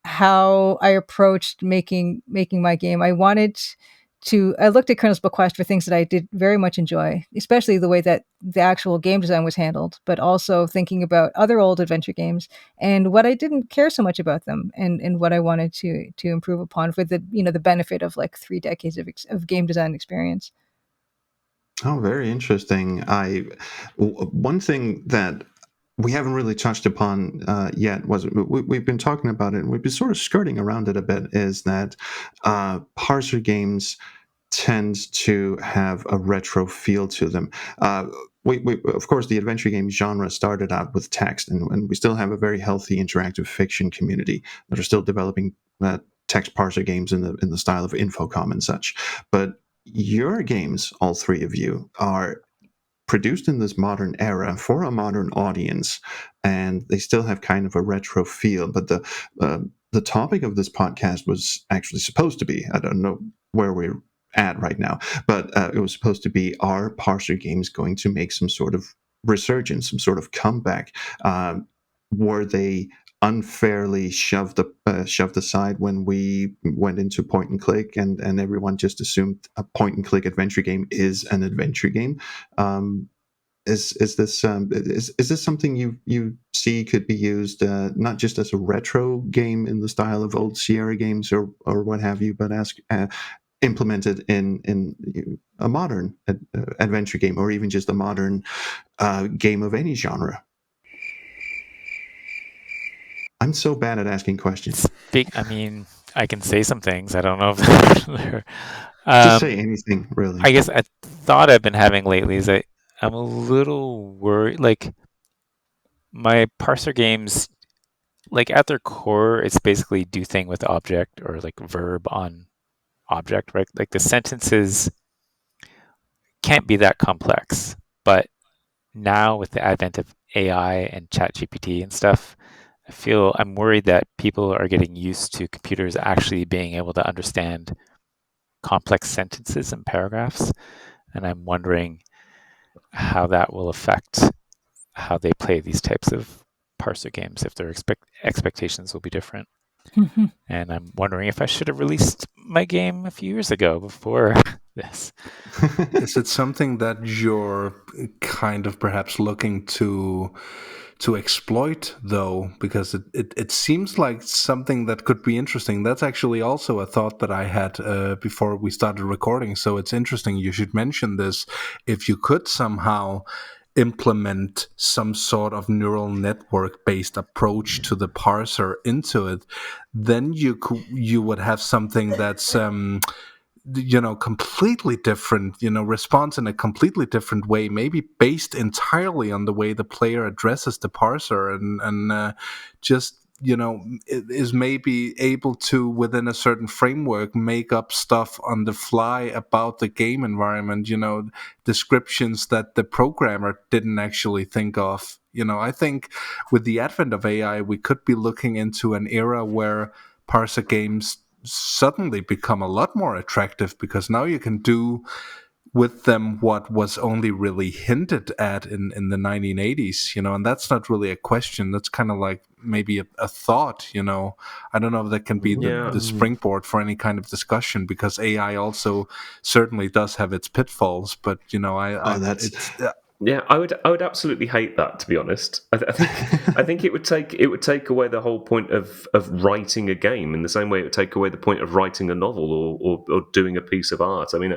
Speaker 3: how I approached making my game. I looked at Colonel's Bequest for things that I did very much enjoy, especially the way that the actual game design was handled, but also thinking about other old adventure games and what I didn't care so much about them, and what I wanted to improve upon for the the benefit of like 3 decades of game design experience.
Speaker 1: Oh, very interesting. One thing that we haven't really touched upon yet was we've been talking about it, and we've been sort of skirting around it a bit, is that parser games tend to have a retro feel to them. We of course, the adventure game genre started out with text, and we still have a very healthy interactive fiction community that are still developing text parser games in the style of Infocom and such. But your games, all three of you, are produced in this modern era for a modern audience, and they still have kind of a retro feel. But the topic of this podcast was actually supposed to be, I don't know where we're at right now, but it was supposed to be, are parser games going to make some sort of resurgence, some sort of comeback? Were they unfairly shoved aside when we went into point and click, and everyone just assumed a point and click adventure game is an adventure game? Is this something you see could be used not just as a retro game in the style of old Sierra games or what have you, but as implemented in a modern adventure game, or even just a modern game of any genre? I'm so bad at asking questions.
Speaker 4: I mean, I can say some things. I don't know if
Speaker 1: Just say anything, really.
Speaker 4: I guess a thought I've been having lately is I'm a little worried. Like, my parser games, like at their core, it's basically do thing with object, or like verb on object, right? Like the sentences can't be that complex. But now with the advent of AI and ChatGPT and stuff, I'm worried that people are getting used to computers actually being able to understand complex sentences and paragraphs. And I'm wondering how that will affect how they play these types of parser games, if their expectations will be different. And I'm wondering if I should have released my game a few years ago before this.
Speaker 6: Is it something that you're kind of perhaps looking to exploit, though? Because it seems like something that could be interesting. That's actually also a thought that I had before we started recording. So it's interesting you should mention this. If you could somehow implement some sort of neural network based approach to the parser into it, then you would have something that's completely different, responds in a completely different way, maybe based entirely on the way the player addresses the parser, and just is maybe able to, within a certain framework, make up stuff on the fly about the game environment, descriptions that the programmer didn't actually think of. I think with the advent of AI, we could be looking into an era where parser games suddenly become a lot more attractive, because now you can do with them what was only really hinted at in the 1980s, and that's not really a question. That's kind of like maybe a thought, I don't know if that can be the springboard for any kind of discussion, because AI also certainly does have its pitfalls, but
Speaker 2: yeah, I would absolutely hate that, to be honest. I think it would take away the whole point of writing a game, in the same way it would take away the point of writing a novel or doing a piece of art. I mean,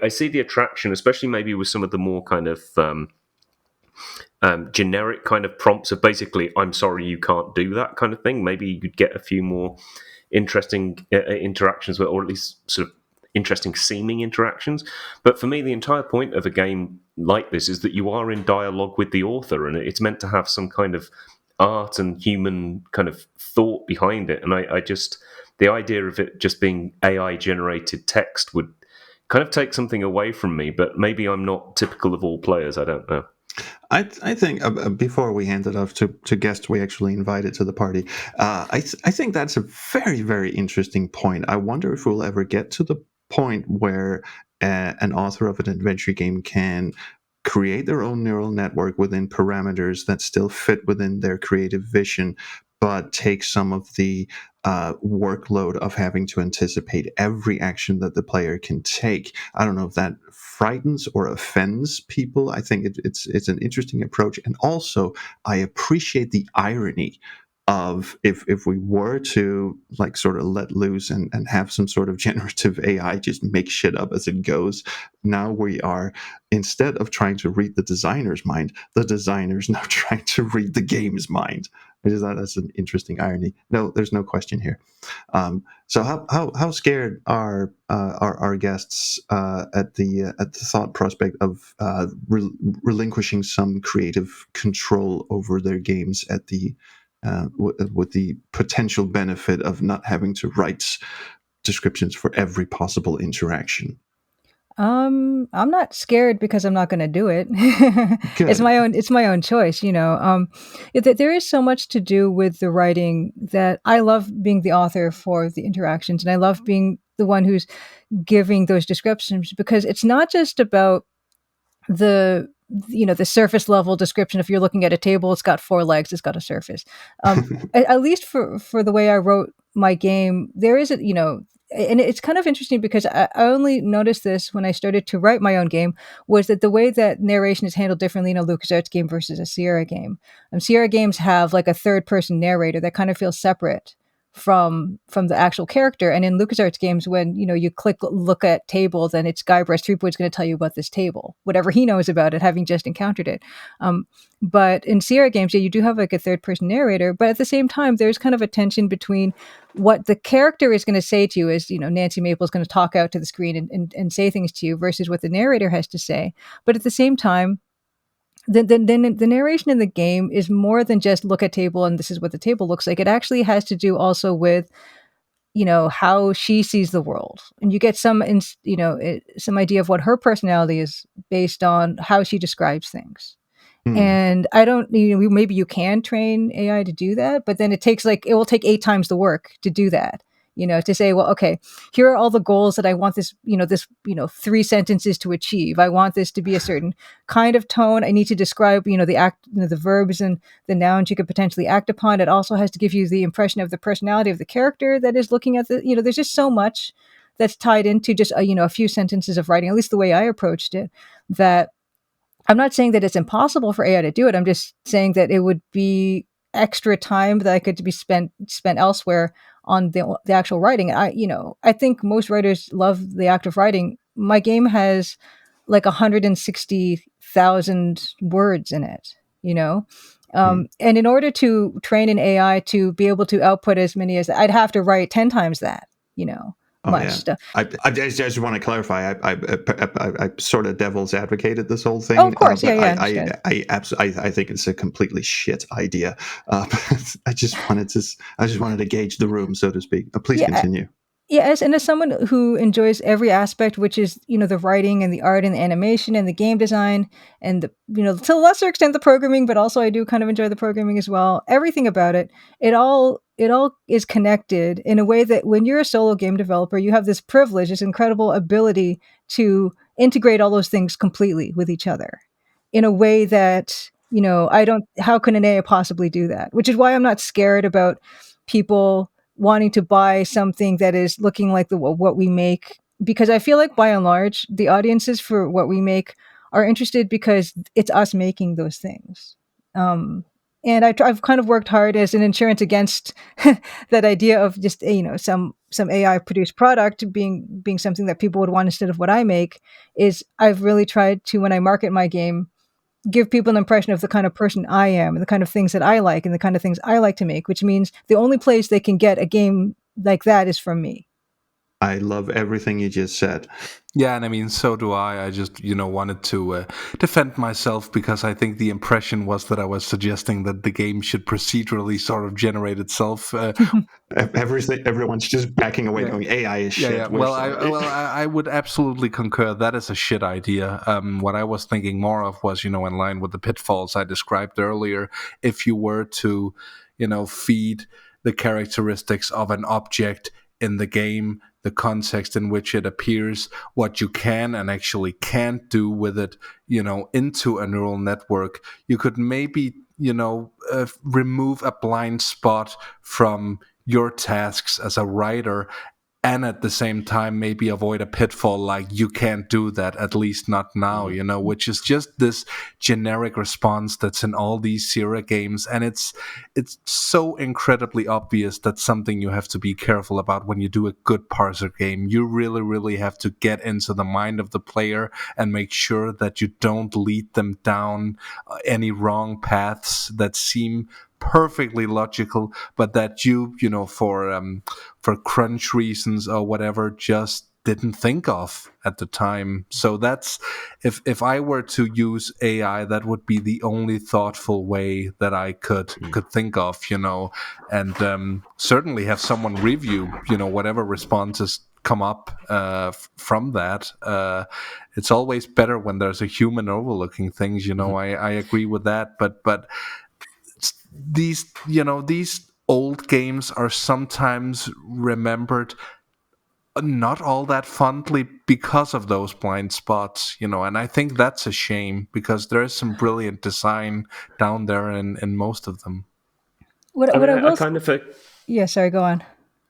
Speaker 2: I see the attraction, especially maybe with some of the more kind of generic kind of prompts of basically, I'm sorry, you can't do that kind of thing. Maybe you could get a few more interesting interactions, or at least sort of interesting seeming interactions. But for me, the entire point of a game like this is that you are in dialogue with the author, and it's meant to have some kind of art and human kind of thought behind it. And I just, the idea of it just being AI generated text would kind of take something away from me, but maybe I'm not typical of all players. I don't know.
Speaker 1: I think before we hand it off to guests we actually invited to the party, I think that's a very, very interesting point. I wonder if we'll ever get to the point where an author of an adventure game can create their own neural network within parameters that still fit within their creative vision, but take some of the workload of having to anticipate every action that the player can take. I don't know if that frightens or offends people. I think it's an interesting approach, and also I appreciate the irony of if we were to like sort of let loose and have some sort of generative AI just make shit up as it goes. Now we are, instead of trying to read the designer's mind, the designer's now trying to read the game's mind. I just thought that's an interesting irony. No, there's no question here. So how scared are our guests at the thought prospect of relinquishing some creative control over their games at the with the potential benefit of not having to write descriptions for every possible interaction?
Speaker 3: I'm not scared because I'm not going to do it.
Speaker 1: Good.
Speaker 3: It's my own choice, you know. There is so much to do with the writing that I love being the author for the interactions, and I love being the one who's giving those descriptions, because it's not just about the the surface level description. If you're looking at a table, it's got 4 legs, it's got a surface. At least for the way I wrote my game, there is and it's kind of interesting because I only noticed this when I started to write my own game, was that the way that narration is handled differently in a LucasArts game versus a Sierra game. Sierra games have like a third person narrator that kind of feels separate from the actual character. And in LucasArts games, when you click look at tables, and it's Guybrush Threepwood's going to tell you about this table, whatever he knows about it, having just encountered it. But in Sierra games, yeah, you do have like a third person narrator, but at the same time, there's kind of a tension between what the character is going to say to you, is Nancy Maple is going to talk out to the screen and say things to you, versus what the narrator has to say. But at the same time, the narration in the game is more than just look at table and this is what the table looks like. It actually has to do also with how she sees the world, and you get some idea of what her personality is based on how she describes things. And I don't, maybe you can train AI to do that, but then it will take 8 times the work to do that. To say, well, okay, here are all the goals that I want this 3 sentences to achieve. I want this to be a certain kind of tone. I need to describe, the act, the verbs and the nouns you could potentially act upon. It also has to give you the impression of the personality of the character that is looking at there's just so much that's tied into just, a few sentences of writing, at least the way I approached it, that I'm not saying that it's impossible for AI to do it. I'm just saying that it would be extra time that I could be spent elsewhere on the actual writing. I think most writers love the act of writing. My game has like 160,000 words in it, and in order to train an AI to be able to output as many as, I'd have to write 10 times that, much stuff.
Speaker 1: I just want to clarify. I sort of devil's advocated this whole thing.
Speaker 3: Oh, of course,
Speaker 1: I think it's a completely shit idea. I just wanted to gauge the room, so to speak. Please continue.
Speaker 3: Yes, and as someone who enjoys every aspect, which is the writing and the art and the animation and the game design and the to a lesser extent the programming, but also I do kind of enjoy the programming as well. Everything about it, it all is connected in a way that when you're a solo game developer, you have this privilege, this incredible ability to integrate all those things completely with each other in a way that how can an AI possibly do that? Which is why I'm not scared about people wanting to buy something that is looking like what we make, because I feel like by and large the audiences for what we make are interested because it's us making those things. And I've kind of worked hard as an insurance against that idea of just some AI produced product being something that people would want instead of what I make. Is I've really tried to, when I market my game, give people an impression of the kind of person I am and the kind of things that I like and the kind of things I like to make, which means the only place they can get a game like that is from me.
Speaker 1: I love everything you just said.
Speaker 6: Yeah, and I mean, so do I. I just, wanted to defend myself because I think the impression was that I was suggesting that the game should procedurally sort of generate itself.
Speaker 1: Everyone's just backing away, going, AI is shit.
Speaker 6: Yeah.
Speaker 1: We're sorry.
Speaker 6: I would absolutely concur. That is a shit idea. What I was thinking more of was, in line with the pitfalls I described earlier. If you were to, feed the characteristics of an object in the game, the context in which it appears, what you can and actually can't do with it, into a neural network, you could maybe, remove a blind spot from your tasks as a writer, and at the same time maybe avoid a pitfall like you can't do that, at least not now, which is just this generic response that's in all these Sierra games. And it's so incredibly obvious. That's something you have to be careful about when you do a good parser game. You really, really have to get into the mind of the player and make sure that you don't lead them down any wrong paths that seem perfectly logical, but that you for crunch reasons or whatever just didn't think of at the time. So that's, if I were to use AI, that would be the only thoughtful way that I could think of, and certainly have someone review, whatever responses come up from that. It's always better when there's a human overlooking things. I agree with that, but these old games are sometimes remembered not all that fondly because of those blind spots, and I think that's a shame because there is some brilliant design down there in most of them.
Speaker 3: What I will yeah, sorry, go on.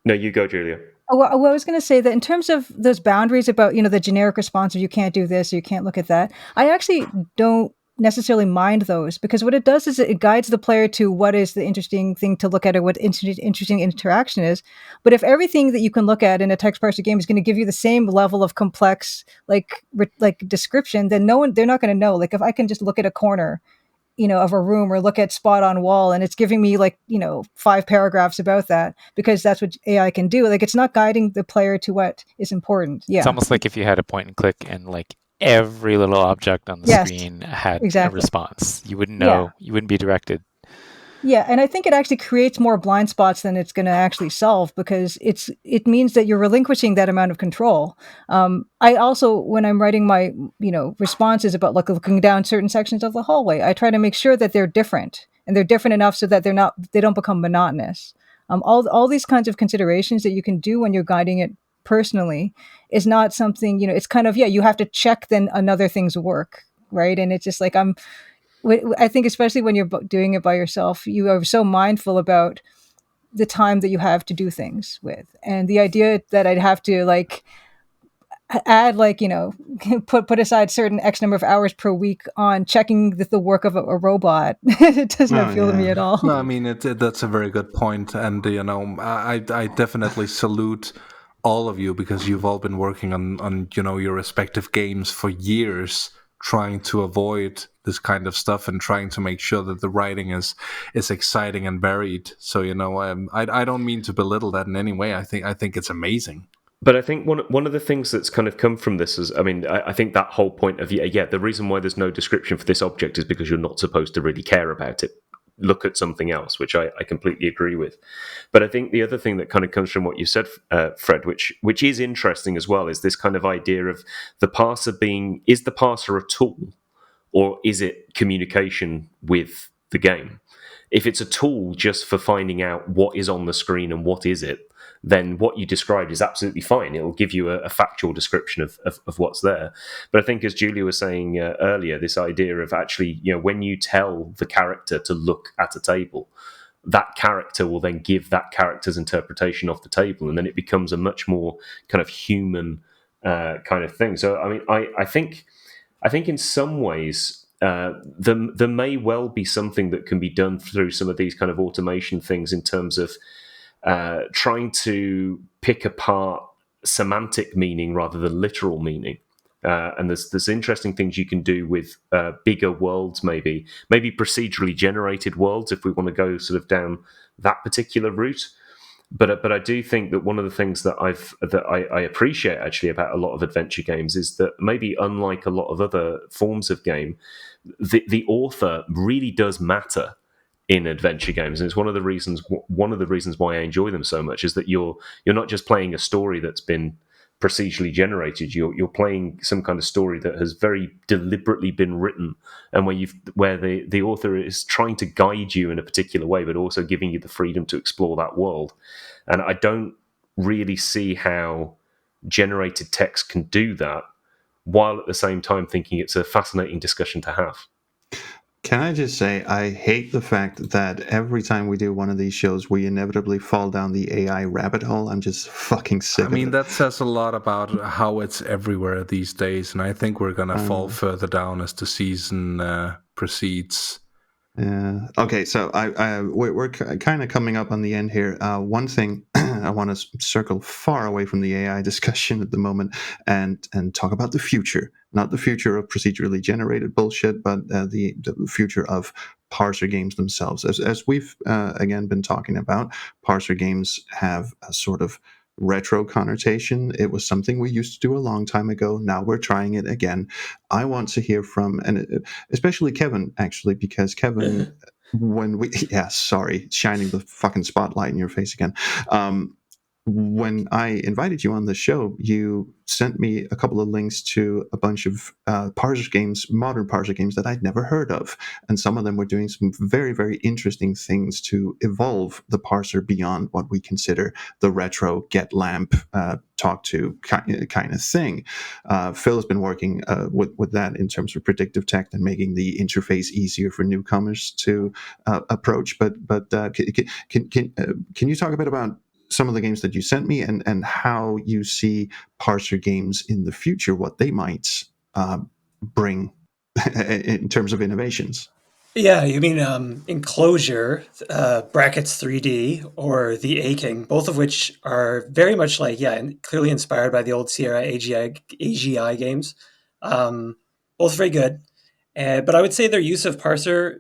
Speaker 2: No, you go, Julia.
Speaker 3: Well, I was going to say that in terms of those boundaries about, the generic response of you can't do this, or you can't look at that, I actually don't necessarily mind those, because what it does is it guides the player to what is the interesting thing to look at, or what interesting interaction is. But if everything that you can look at in a text parser game is going to give you the same level of complex, like description, then they're not going to know. Like if I can just look at a corner, of a room, or look at spot on wall, and it's giving me 5 paragraphs about that, because that's what AI can do. Like it's not guiding the player to what is important. Yeah.
Speaker 4: It's almost like if you had a point and click and every little object on the screen had a response. You wouldn't know, you wouldn't be directed.
Speaker 3: Yeah, and I think it actually creates more blind spots than it's going to actually solve, because it means that you're relinquishing that amount of control. I also, when I'm writing my responses about looking down certain sections of the hallway, I try to make sure that they're different, and they're different enough so that they don't become monotonous. All these kinds of considerations that you can do when you're guiding it personally is not something, it's kind of, you have to check then another thing's work, right? And it's just like I think especially when you're doing it by yourself, you are so mindful about the time that you have to do things with. And the idea that I'd have to add put aside certain X number of hours per week on checking the work of a robot, it doesn't appeal to me at all.
Speaker 6: No, I mean, that's a very good point. And, I definitely salute all of you, because you've all been working on your respective games for years, trying to avoid this kind of stuff and trying to make sure that the writing is exciting and varied. So I don't mean to belittle that in any way. I think it's amazing.
Speaker 2: But I think one of the things that's kind of come from this is, I think that whole point of the reason why there's no description for this object is because you're not supposed to really care about it. Look at something else, which I completely agree with. But I think the other thing that kind of comes from what you said, Fred, which is interesting as well, is this kind of idea of the parser is the parser a tool, or is it communication with the game? If it's a tool just for finding out what is on the screen and what is it, then what you described is absolutely fine. It will give you a factual description of what's there. But I think, as Julia was saying earlier, this idea of actually, when you tell the character to look at a table, that character will then give that character's interpretation of the table, and then it becomes a much more kind of human kind of thing. So, I think in some ways, there may well be something that can be done through some of these kind of automation things in terms of trying to pick apart semantic meaning rather than literal meaning. And there's interesting things you can do with bigger worlds, maybe procedurally generated worlds, if we want to go sort of down that particular route. But I do think that one of the things that I appreciate actually about a lot of adventure games is that maybe unlike a lot of other forms of game, the author really does matter in adventure games, and it's one of the reasons why I enjoy them so much is that you're not just playing a story that's been procedurally generated. You're playing some kind of story that has very deliberately been written, and where the author is trying to guide you in a particular way, but also giving you the freedom to explore that world. And I don't really see how generated text can do that, while at the same time thinking it's a fascinating discussion to have.
Speaker 1: Can I just say, I hate the fact that every time we do one of these shows, we inevitably fall down the AI rabbit hole. I'm just fucking sick of it.
Speaker 6: That says a lot about how it's everywhere these days, and I think we're going to fall further down as the season proceeds.
Speaker 1: Yeah. Okay. So we're kind of coming up on the end here. One thing I want to circle far away from the AI discussion at the moment, and talk about the future. Not the future of procedurally generated bullshit, but the future of parser games themselves. As we've again been talking about, parser games have a sort of retro connotation. It was something we used to do a long time ago. Now we're trying it again. I want to hear from, and especially Kevin, actually, because Kevin, shining the fucking spotlight in your face again. When I invited you on the show, you sent me a couple of links to a bunch of parser games, modern parser games that I'd never heard of. And some of them were doing some very, very interesting things to evolve the parser beyond what we consider the retro get lamp, talk to kind of thing. Phil has been working with that in terms of predictive tech and making the interface easier for newcomers to approach. But can you talk a bit about some of the games that you sent me and how you see parser games in the future, what they might bring in terms of innovations?
Speaker 5: Yeah, you mean Enclosure, Brackets 3D, or The Aching, both of which are very much like, clearly inspired by the old Sierra AGI games. Both very good. But I would say their use of parser,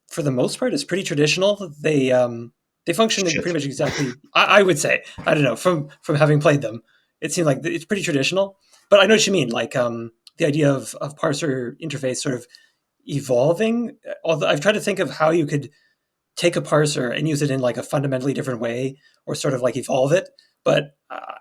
Speaker 5: for the most part, is pretty traditional. They function in pretty much exactly. I would say, I don't know, from having played them, it seemed like it's pretty traditional. But I know what you mean, like the idea of parser interface sort of evolving. Although I've tried to think of how you could take a parser and use it in like a fundamentally different way, or sort of like evolve it. But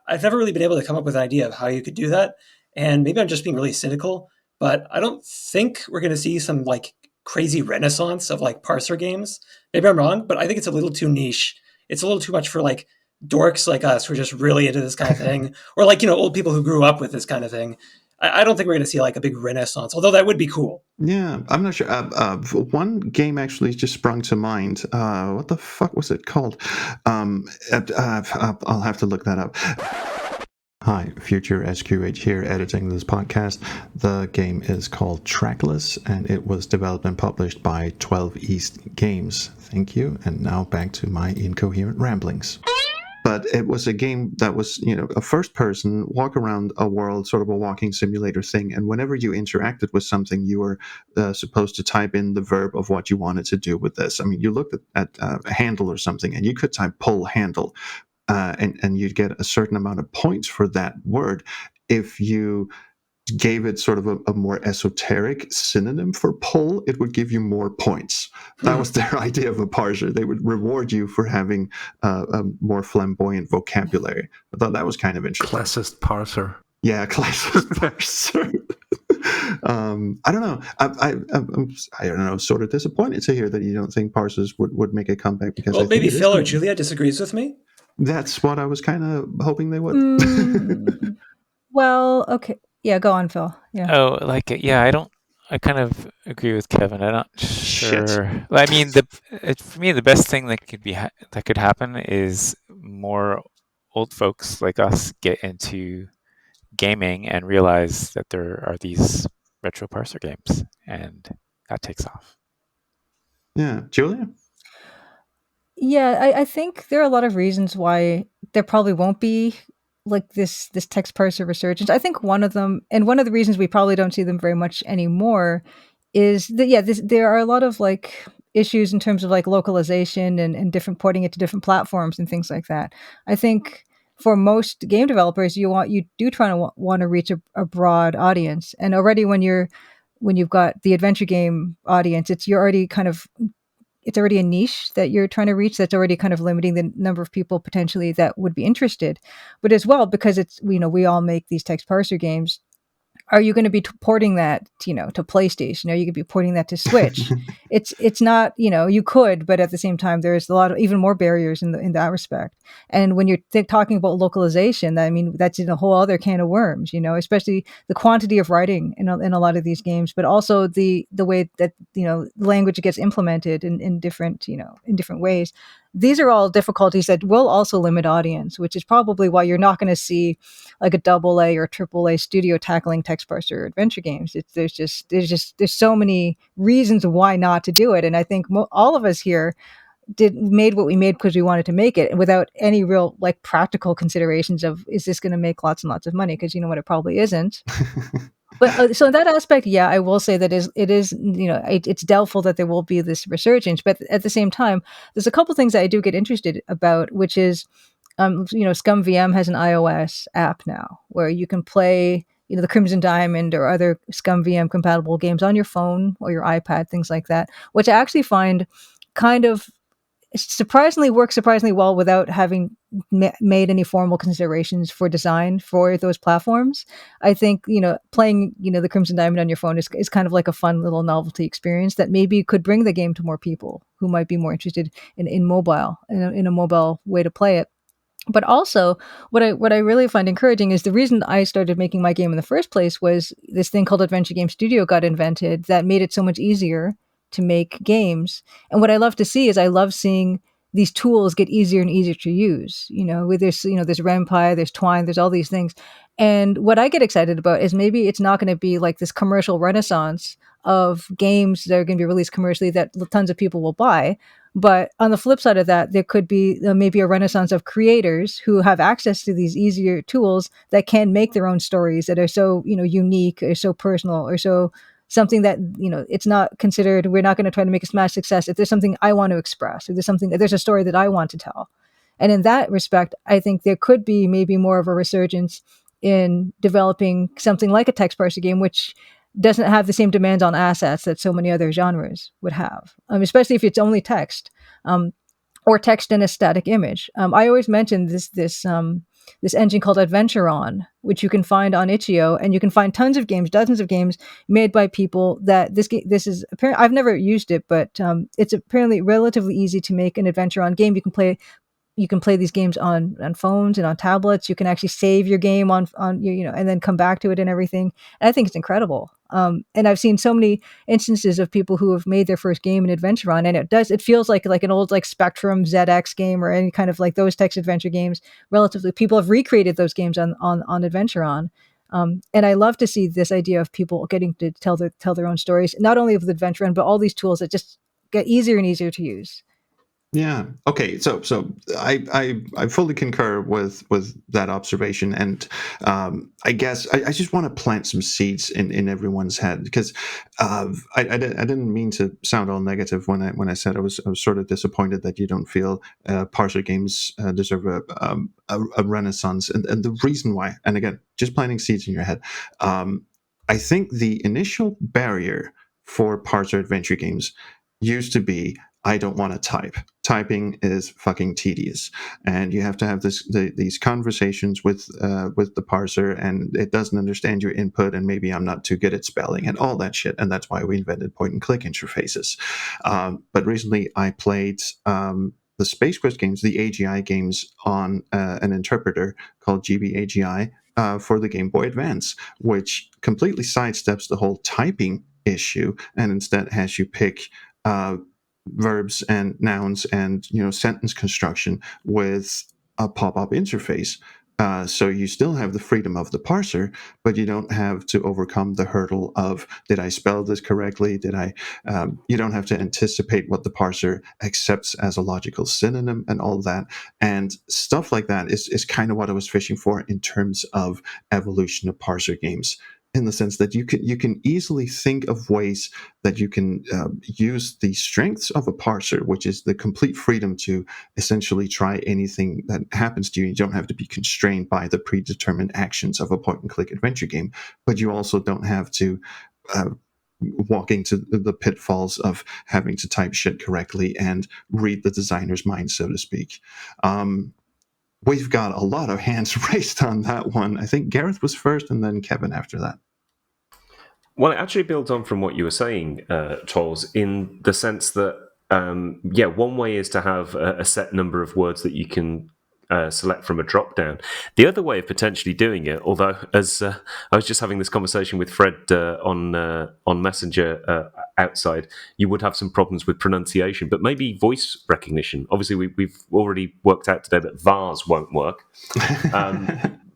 Speaker 5: I've never really been able to come up with an idea of how you could do that. And maybe I'm just being really cynical, but I don't think we're going to see some like crazy renaissance of like parser games. Maybe I'm wrong, but I think it's a little too niche. It's a little too much for like dorks like us who are just really into this kind of thing, or like, old people who grew up with this kind of thing. I don't think we're going to see like a big renaissance, although that would be cool.
Speaker 1: Yeah, I'm not sure. One game actually just sprung to mind. What the fuck was it called? I'll have to look that up. Hi, Future SQH here, editing this podcast. The game is called Trackless, and it was developed and published by 12 East Games. Thank you. And now back to my incoherent ramblings. But it was a game that was, a first-person walk around a world, sort of a walking simulator thing. And whenever you interacted with something, you were supposed to type in the verb of what you wanted to do with this. I mean, you looked at a handle or something, and you could type pull handle, and you'd get a certain amount of points for that word. If you gave it sort of a more esoteric synonym for pull, it would give you more points. That was their idea of a parser. They would reward you for having a more flamboyant vocabulary. I thought that was kind of interesting.
Speaker 6: Classist parser.
Speaker 1: Yeah, classist parser. I don't know. I don't know. Sort of disappointed to hear that you don't think parsers would make a comeback, because
Speaker 5: well, maybe Phil or Julia disagrees with me.
Speaker 1: That's what I was kind of hoping they would.
Speaker 3: Well, okay. Yeah, go on, Phil. Yeah.
Speaker 4: I kind of agree with Kevin. I'm not sure. I mean, for me, the best thing that could happen is more old folks like us get into gaming and realize that there are these retro parser games, and that takes off.
Speaker 1: Yeah, Julia?
Speaker 3: Yeah, I think there are a lot of reasons why there probably won't be like this text parser resurgence. I think one of them, and one of the reasons we probably don't see them very much anymore, is that there are a lot of like issues in terms of like localization and different porting it to different platforms and things like that. I think for most game developers, you do try to want to reach a broad audience, and already when you've got the adventure game audience, it's already a niche that you're trying to reach that's already kind of limiting the number of people potentially that would be interested. But as well, because it's, we all make these text parser games, are you going to be porting that, to PlayStation? Are you going to be porting that to Switch? It's not, you could, but at the same time, there's a lot of even more barriers in that respect. And when you're talking about localization, I mean, that's in a whole other can of worms, especially the quantity of writing in a lot of these games, but also the way that, language gets implemented in different, in different ways. These are all difficulties that will also limit audience, which is probably why you're not going to see like a AA or AAA studio tackling text parser adventure games. There's so many reasons why not to do it, and I think all of us here made what we made because we wanted to make it, and without any real like practical considerations of, is this going to make lots and lots of money? Because you know what, it probably isn't. But so in that aspect, yeah, I will say that it is, it's doubtful that there will be this resurgence. But at the same time, there's a couple things that I do get interested about, which is, Scum VM has an iOS app now where you can play, the Crimson Diamond or other Scum VM compatible games on your phone or your iPad, things like that, which I actually find kind of works surprisingly well without having made any formal considerations for design for those platforms. I think, playing, the Crimson Diamond on your phone is kind of like a fun little novelty experience that maybe could bring the game to more people who might be more interested in mobile, in a mobile way to play it. But also, what I really find encouraging is the reason I started making my game in the first place was this thing called Adventure Game Studio got invented that made it so much easier to make games. And what I love to see is I love seeing these tools get easier and easier to use. With this, there's RenPy, there's Twine, there's all these things. And what I get excited about is maybe it's not going to be like this commercial renaissance of games that are going to be released commercially that tons of people will buy. But on the flip side of that, there could be maybe a renaissance of creators who have access to these easier tools that can make their own stories that are so, unique or so personal or so something that, it's not considered, we're not going to try to make a smash success. If there's something I want to express, or there's a story that I want to tell. And in that respect, I think there could be maybe more of a resurgence in developing something like a text parser game, which doesn't have the same demands on assets that so many other genres would have, especially if it's only text, or text in a static image. I always mention this engine called Adventuron, which you can find on itch.io, and you can find tons of games, dozens of games made by people. This is apparently, I've never used it, but it's apparently relatively easy to make an Adventuron game. You can play these games on phones and on tablets. You can actually save your game on and then come back to it and everything. And I think it's incredible. And I've seen so many instances of people who have made their first game in Adventuron, and it feels like an old like Spectrum ZX game or any kind of like those text adventure games. Relatively, people have recreated those games on Adventuron. And I love to see this idea of people getting to tell their own stories, not only with Adventuron, but all these tools that just get easier and easier to use.
Speaker 1: Yeah. Okay. So I fully concur with that observation, and I guess I just want to plant some seeds in everyone's head, because I didn't mean to sound all negative when I said I was sort of disappointed that you don't feel parser games deserve a renaissance, and the reason why, and again, just planting seeds in your head. I think the initial barrier for parser adventure games used to be, I don't want to type. Typing is fucking tedious, and you have to have these conversations with the parser, and it doesn't understand your input, and maybe I'm not too good at spelling and all that shit, and that's why we invented point and click interfaces. But recently, I played the Space Quest games, the AGI games, on an interpreter called GBAGI for the Game Boy Advance, which completely sidesteps the whole typing issue and instead has you pick verbs and nouns and sentence construction with a pop-up interface. So you still have the freedom of the parser, but you don't have to overcome the hurdle of, did I spell this correctly? You don't have to anticipate what the parser accepts as a logical synonym and all that. And stuff like that is kind of what I was fishing for in terms of evolution of parser games. in the sense that you can easily think of ways that you can use the strengths of a parser, which is the complete freedom to essentially try anything that happens to you. You don't have to be constrained by the predetermined actions of a point-and-click adventure game, but you also don't have to walk into the pitfalls of having to type shit correctly and read the designer's mind, so to speak. We've got a lot of hands raised on that one. I think Gareth was first and then Kevin after that.
Speaker 2: Well, it actually builds on from what you were saying, Charles, in the sense that, one way is to have a set number of words that you can select from a drop down. The other way of potentially doing it, although as I was just having this conversation with Fred on Messenger outside, you would have some problems with pronunciation, but maybe voice recognition. Obviously, we've already worked out today that VARs won't work.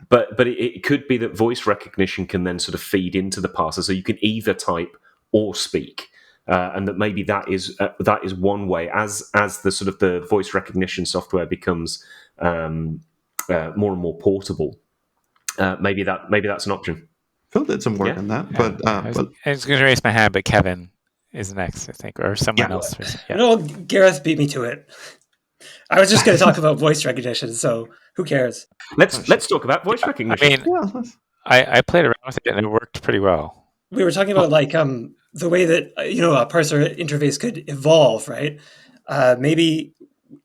Speaker 2: But it could be that voice recognition can then sort of feed into the parser, so you can either type or speak. And that maybe that is one way as the sort of the voice recognition software becomes more and more portable. Maybe that's an option.
Speaker 1: Phil did some work on that, but
Speaker 4: I was going to raise my hand, but Kevin is next, I think, or someone else.
Speaker 5: No, Gareth beat me to it. I was just going to talk about voice recognition, so who cares?
Speaker 2: Let's talk about voice recognition.
Speaker 4: I mean, I played around with it and it worked pretty well.
Speaker 5: We were talking about the way that a parser interface could evolve, right? Maybe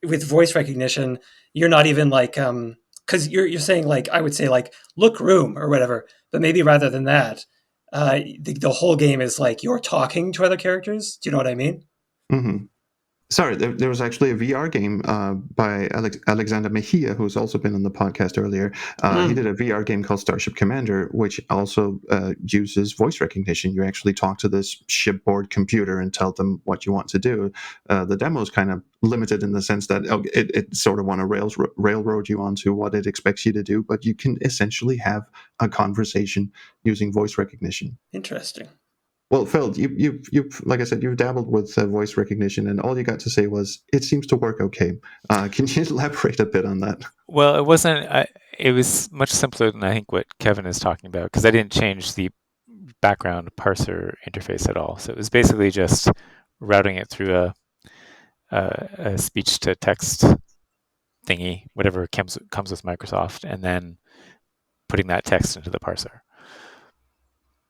Speaker 5: with voice recognition, you're not even because you're saying I would say look room or whatever, but maybe rather than that, the whole game is you're talking to other characters. Do you know what I mean?
Speaker 1: Mm-hmm. Sorry, there was actually a VR game by Alexander Mejia, who's also been on the podcast earlier. He did a VR game called Starship Commander, which also uses voice recognition. You actually talk to this shipboard computer and tell them what you want to do. The demo is kind of limited in the sense that it sort of want to railroad you onto what it expects you to do, but you can essentially have a conversation using voice recognition.
Speaker 5: Interesting.
Speaker 1: Well, Phil, you've like I said, you've dabbled with voice recognition, and all you got to say was, "It seems to work okay." Can you elaborate a bit on that?
Speaker 4: Well, it wasn't. It was much simpler than I think what Kevin is talking about, because I didn't change the background parser interface at all. So it was basically just routing it through a speech to text thingy, whatever comes with Microsoft, and then putting that text into the parser.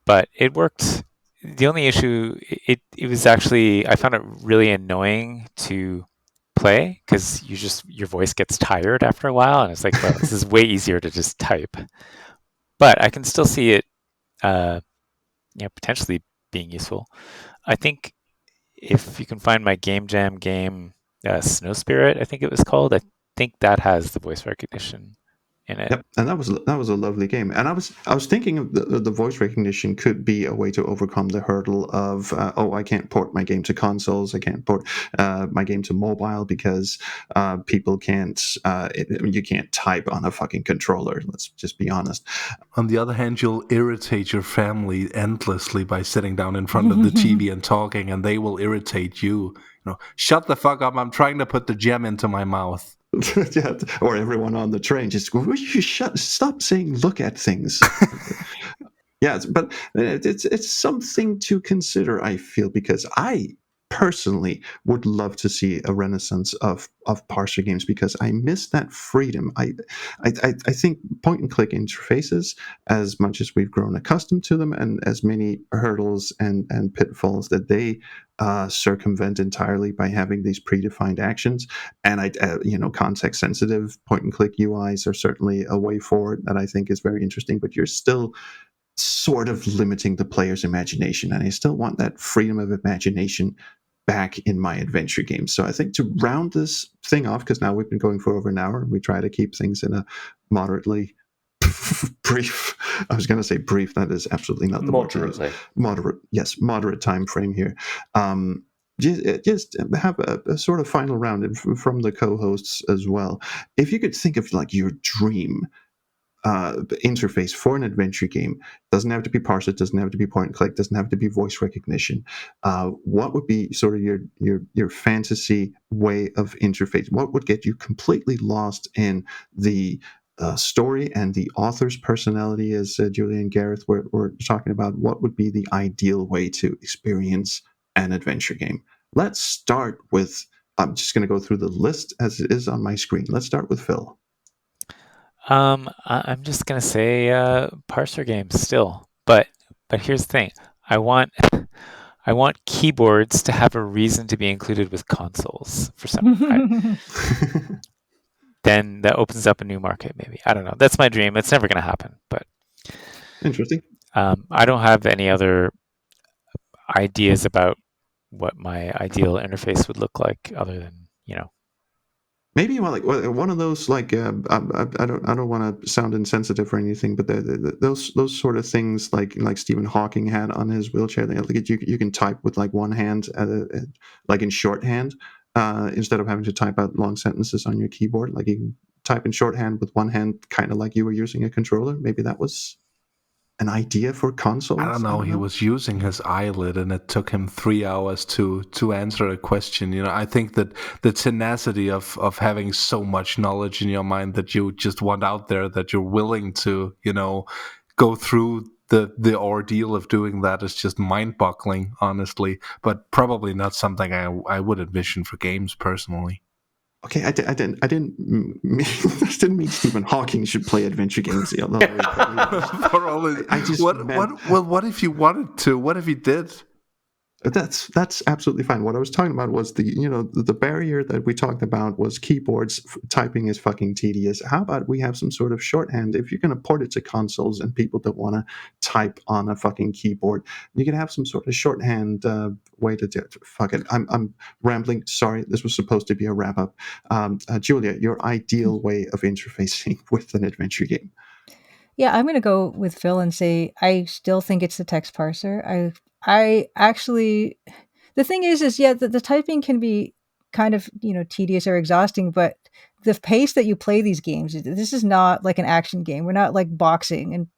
Speaker 4: But it worked. The only issue, it was actually, I found it really annoying to play because your voice gets tired after a while, and it's like, well, this is way easier to just type. But I can still see it, potentially being useful. I think if you can find my Game Jam game, Snow Spirit, I think it was called. I think that has the voice recognition in it.
Speaker 1: Yep, and that was a lovely game. And I was thinking of the voice recognition could be a way to overcome the hurdle of I can't port my game to consoles, I can't port my game to mobile because people can't you can't type on a fucking controller. Let's just be honest.
Speaker 6: On the other hand, you'll irritate your family endlessly by sitting down in front of the TV and talking, and they will irritate you. Shut the fuck up! I'm trying to put the gem into my mouth.
Speaker 1: Yeah, or everyone on the train just go, "Will you stop saying look at things?" Yeah, but it's something to consider, I feel, because I personally would love to see a renaissance of parser games because I miss that freedom. I think point and click interfaces, as much as we've grown accustomed to them, and as many hurdles and pitfalls that they circumvent entirely by having these predefined actions, and context sensitive point and click UIs are certainly a way forward that I think is very interesting. But you're still sort of limiting the player's imagination, and I still want that freedom of imagination back in my adventure games. So I think to round this thing off, because now we've been going for over an hour, and we try to keep things in a moderately brief. I was going to say brief. That is absolutely not the
Speaker 2: moderately
Speaker 1: moderate time frame here. Just have a sort of final round from the co-hosts as well. If you could think of your dream interface for an adventure game, doesn't have to be parser, doesn't have to be point and click, doesn't have to be voice recognition. What would be sort of your fantasy way of interface? What would get you completely lost in the story and the author's personality, as Julia and Gareth were talking about, what would be the ideal way to experience an adventure game? Let's start with, I'm just going to go through the list as it is on my screen. Let's start with Phil.
Speaker 4: I'm just gonna say parser games still, but here's the thing: I want keyboards to have a reason to be included with consoles for some. Then that opens up a new market. Maybe, I don't know. That's my dream. It's never gonna happen, but
Speaker 1: Interesting.
Speaker 4: I don't have any other ideas about what my ideal interface would look like, other than
Speaker 1: Maybe like one of those, like I don't want to sound insensitive or anything, but those sort of things like Stephen Hawking had on his wheelchair. Like you can type with like one hand, like in shorthand, instead of having to type out long sentences on your keyboard. Like you can type in shorthand with one hand, kind of like you were using a controller. Maybe that was an idea for consoles.
Speaker 6: I don't know. He was using his eyelid, and it took him 3 hours to answer a question. I think that the tenacity of having so much knowledge in your mind that you just want out there, that you're willing to, go through the ordeal of doing that is just mind-boggling, honestly. But probably not something I would envision for games personally.
Speaker 1: Okay, I didn't mean Stephen Hawking should play adventure games. For
Speaker 6: all what if you wanted to? What if he did?
Speaker 1: That's absolutely fine. What I was talking about was the barrier that we talked about was keyboards. Typing is fucking tedious. How about we have some sort of shorthand? If you're going to port it to consoles and people don't want to type on a fucking keyboard, you can have some sort of shorthand way to do it. Fuck it. I'm rambling. Sorry, this was supposed to be a wrap up. Julia, your ideal way of interfacing with an adventure game?
Speaker 3: Yeah, I'm going to go with Phil and say I still think it's the text parser. I actually, the thing is yeah, the typing can be kind of, tedious or exhausting, but the pace that you play these games, this is not like an action game. We're not like boxing and,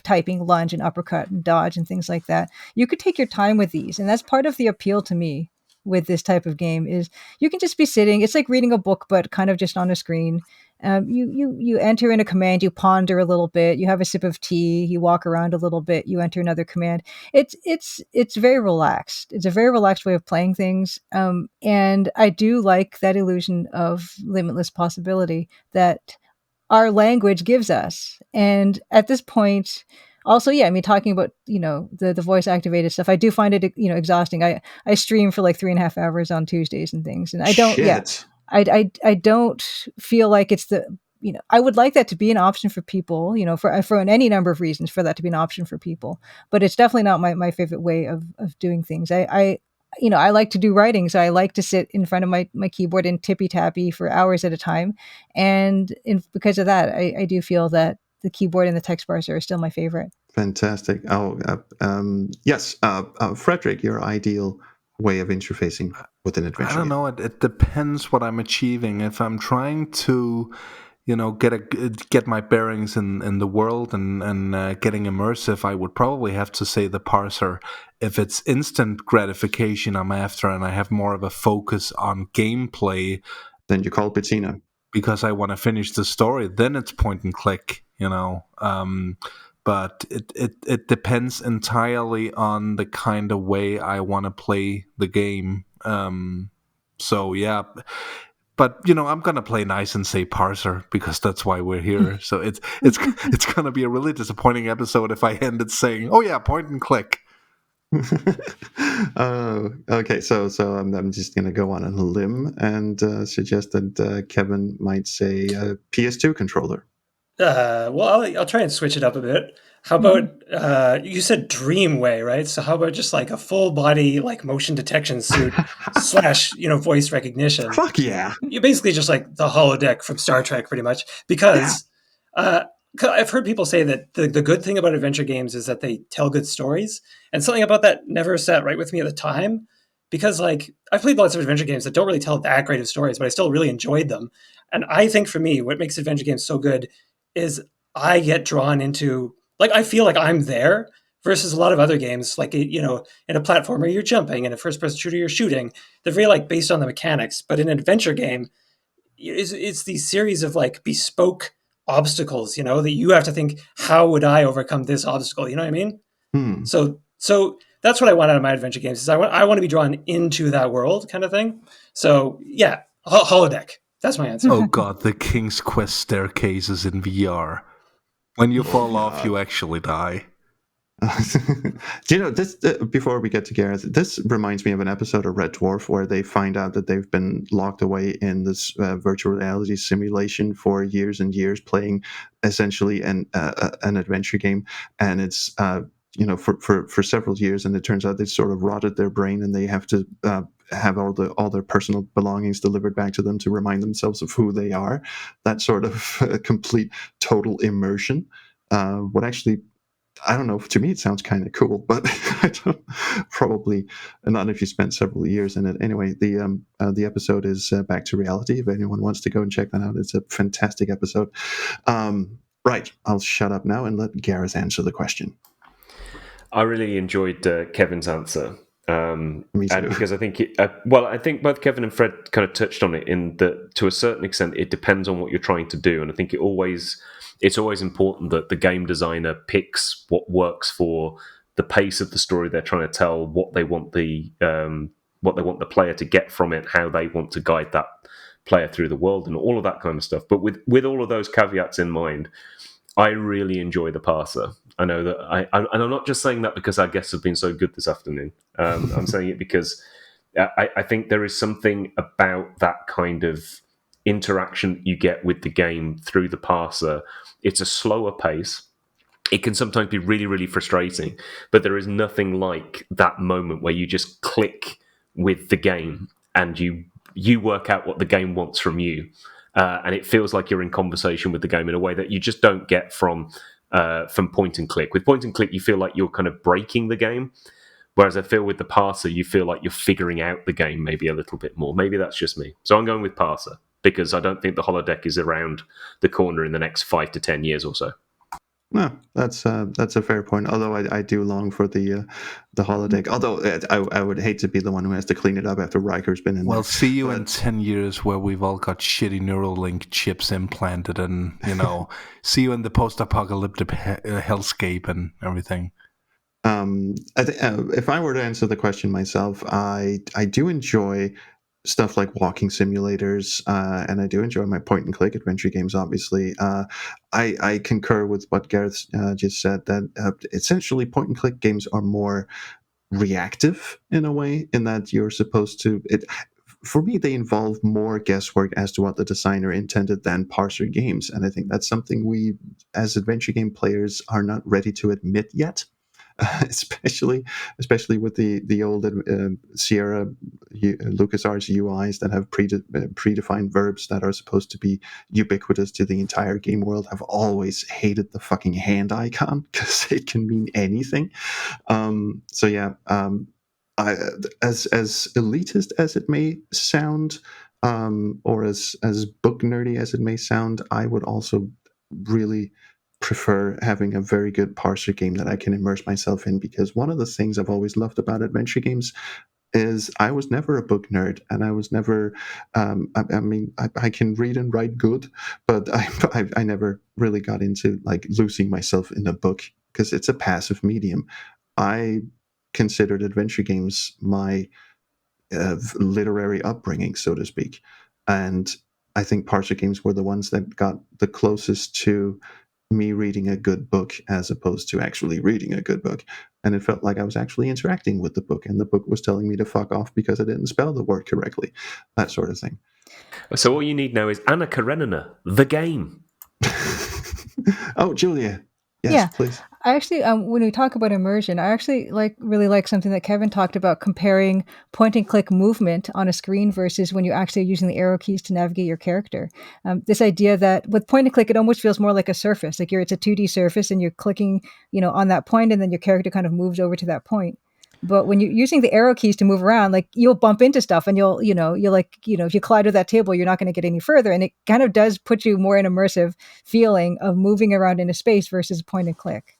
Speaker 3: typing lunge and uppercut and dodge and things like that. You could take your time with these. And that's part of the appeal to me with this type of game is you can just be sitting. It's like reading a book, but kind of just on a screen. You enter in a command, you ponder a little bit, you have a sip of tea, you walk around a little bit, you enter another command. It's very relaxed. It's a very relaxed way of playing things, and I do like that illusion of limitless possibility that our language gives us. And at this point, also, yeah, I mean, talking about the voice activated stuff, I do find it exhausting. I stream for like 3.5 hours on Tuesdays and things, and I don't.
Speaker 1: Shit.
Speaker 3: Yeah, I don't feel like it's the, I would like that to be an option for people, for any number of reasons, for that to be an option for people, but it's definitely not my favorite way of doing things. I like to do writing, so I like to sit in front of my keyboard and tippy tappy for hours at a time. And because of that, I do feel that the keyboard and the text parser are still my favorite.
Speaker 1: Fantastic. Yes, Frederick, your ideal way of interfacing with an adventure
Speaker 6: I don't know. It depends what I'm achieving. If I'm trying to, get my bearings in the world and getting immersive, I would probably have to say the parser. If it's instant gratification I'm after, and I have more of a focus on gameplay,
Speaker 1: then you call Bettina
Speaker 6: because I want to finish the story. Then it's point and click. But it depends entirely on the kind of way I want to play the game. So yeah, but I'm gonna play nice and say parser because that's why we're here. So it's gonna be a really disappointing episode if I end it saying, "Oh yeah, point and click."
Speaker 1: Okay, so I'm just gonna go on a limb and suggest that Kevin might say PS2 controller.
Speaker 5: Well, I'll try and switch it up a bit. How about you said Dreamway, right? So how about just like a full body like motion detection suit slash voice recognition?
Speaker 1: Fuck yeah!
Speaker 5: You basically just like the holodeck from Star Trek, pretty much. Because I've heard people say that the good thing about adventure games is that they tell good stories, and something about that never sat right with me at the time. Because like I've played lots of adventure games that don't really tell that great of stories, but I still really enjoyed them. And I think for me, what makes adventure games so good is I get drawn into, like, I feel like I'm there versus a lot of other games, like, in a platformer, you're jumping, in a first person shooter, you're shooting. They're very like based on the mechanics, but in an adventure game, it's these series of like bespoke obstacles, that you have to think, how would I overcome this obstacle? You know what I mean? So that's what I want out of my adventure games. Is I want to be drawn into that world, kind of thing. So yeah, holodeck. That's my answer.
Speaker 6: Oh god, the King's Quest staircases in VR. When you fall off, you actually die.
Speaker 1: Do you know this? Before we get to Gareth, this reminds me of an episode of Red Dwarf where they find out that they've been locked away in this virtual reality simulation for years and years, playing essentially an adventure game, and it's for several years, and it turns out they sort of rotted their brain, and they have to have all their personal belongings delivered back to them to remind themselves of who they are. That sort of complete total immersion would actually, I don't know. To me, it sounds kind of cool, but probably not if you spent several years in it. Anyway, the episode is Back to Reality. If anyone wants to go and check that out, it's a fantastic episode. Right, I'll shut up now and let Gareth answer the question.
Speaker 2: I really enjoyed Kevin's answer.
Speaker 1: Me too.
Speaker 2: And because I think I think both Kevin and Fred kind of touched on it in that to a certain extent it depends on what you're trying to do, and I think it's always important that the game designer picks what works for the pace of the story they're trying to tell, what they want the player to get from it, how they want to guide that player through the world, and all of that kind of stuff. But with all of those caveats in mind, I really enjoy the Parser. I know that and I'm not just saying that because our guests have been so good this afternoon. I'm saying it because I think there is something about that kind of interaction you get with the game through the Parser. It's a slower pace. It can sometimes be really, really frustrating, but there is nothing like that moment where you just click with the game and you work out what the game wants from you. And it feels like you're in conversation with the game in a way that you just don't get from point and click. With point and click, you feel like you're kind of breaking the game, whereas I feel with the Parser, you feel like you're figuring out the game maybe a little bit more. Maybe that's just me. So I'm going with Parser because I don't think the holodeck is around the corner in the next 5 to 10 years or so.
Speaker 1: No, that's a fair point. Although I do long for the holodeck. Although I would hate to be the one who has to clean it up after Riker's been in there.
Speaker 6: Well, see you in 10 years where we've all got shitty Neuralink chips implanted, and see you in the post-apocalyptic hellscape and everything.
Speaker 1: If I were to answer the question myself, I do enjoy stuff like walking simulators, and I do enjoy my point-and-click adventure games, obviously. I concur with what Gareth just said, that essentially point-and-click games are more reactive in a way, in that you're supposed to... For me, they involve more guesswork as to what the designer intended than Parser games, and I think that's something we, as adventure game players, are not ready to admit yet. Especially with the old Sierra LucasArts UIs that have predefined verbs that are supposed to be ubiquitous to the entire game world. I've always hated the fucking hand icon because it can mean anything. So yeah, as elitist as it may sound, or as book nerdy as it may sound, I would also really prefer having a very good Parser game that I can immerse myself in, because one of the things I've always loved about adventure games is I was never a book nerd, and I was never I can read and write good, but I never really got into like losing myself in a book because it's a passive medium. I considered adventure games my literary upbringing, so to speak, and I think Parser games were the ones that got the closest to me reading a good book as opposed to actually reading a good book. And it felt like I was actually interacting with the book, and the book was telling me to fuck off because I didn't spell the word correctly. That sort of thing.
Speaker 2: So all you need now is Anna Karenina, the game.
Speaker 1: Oh, Julia. Yes, please.
Speaker 3: I actually, when we talk about immersion, I actually really like something that Kevin talked about, comparing point and click movement on a screen versus when you're actually using the arrow keys to navigate your character. This idea that with point and click, it almost feels more like a surface, like it's a 2D surface and you're clicking, on that point, and then your character kind of moves over to that point. But when you're using the arrow keys to move around, like you'll bump into stuff, and you'll if you collide with that table, you're not going to get any further. And it kind of does put you more in immersive feeling of moving around in a space versus point and click.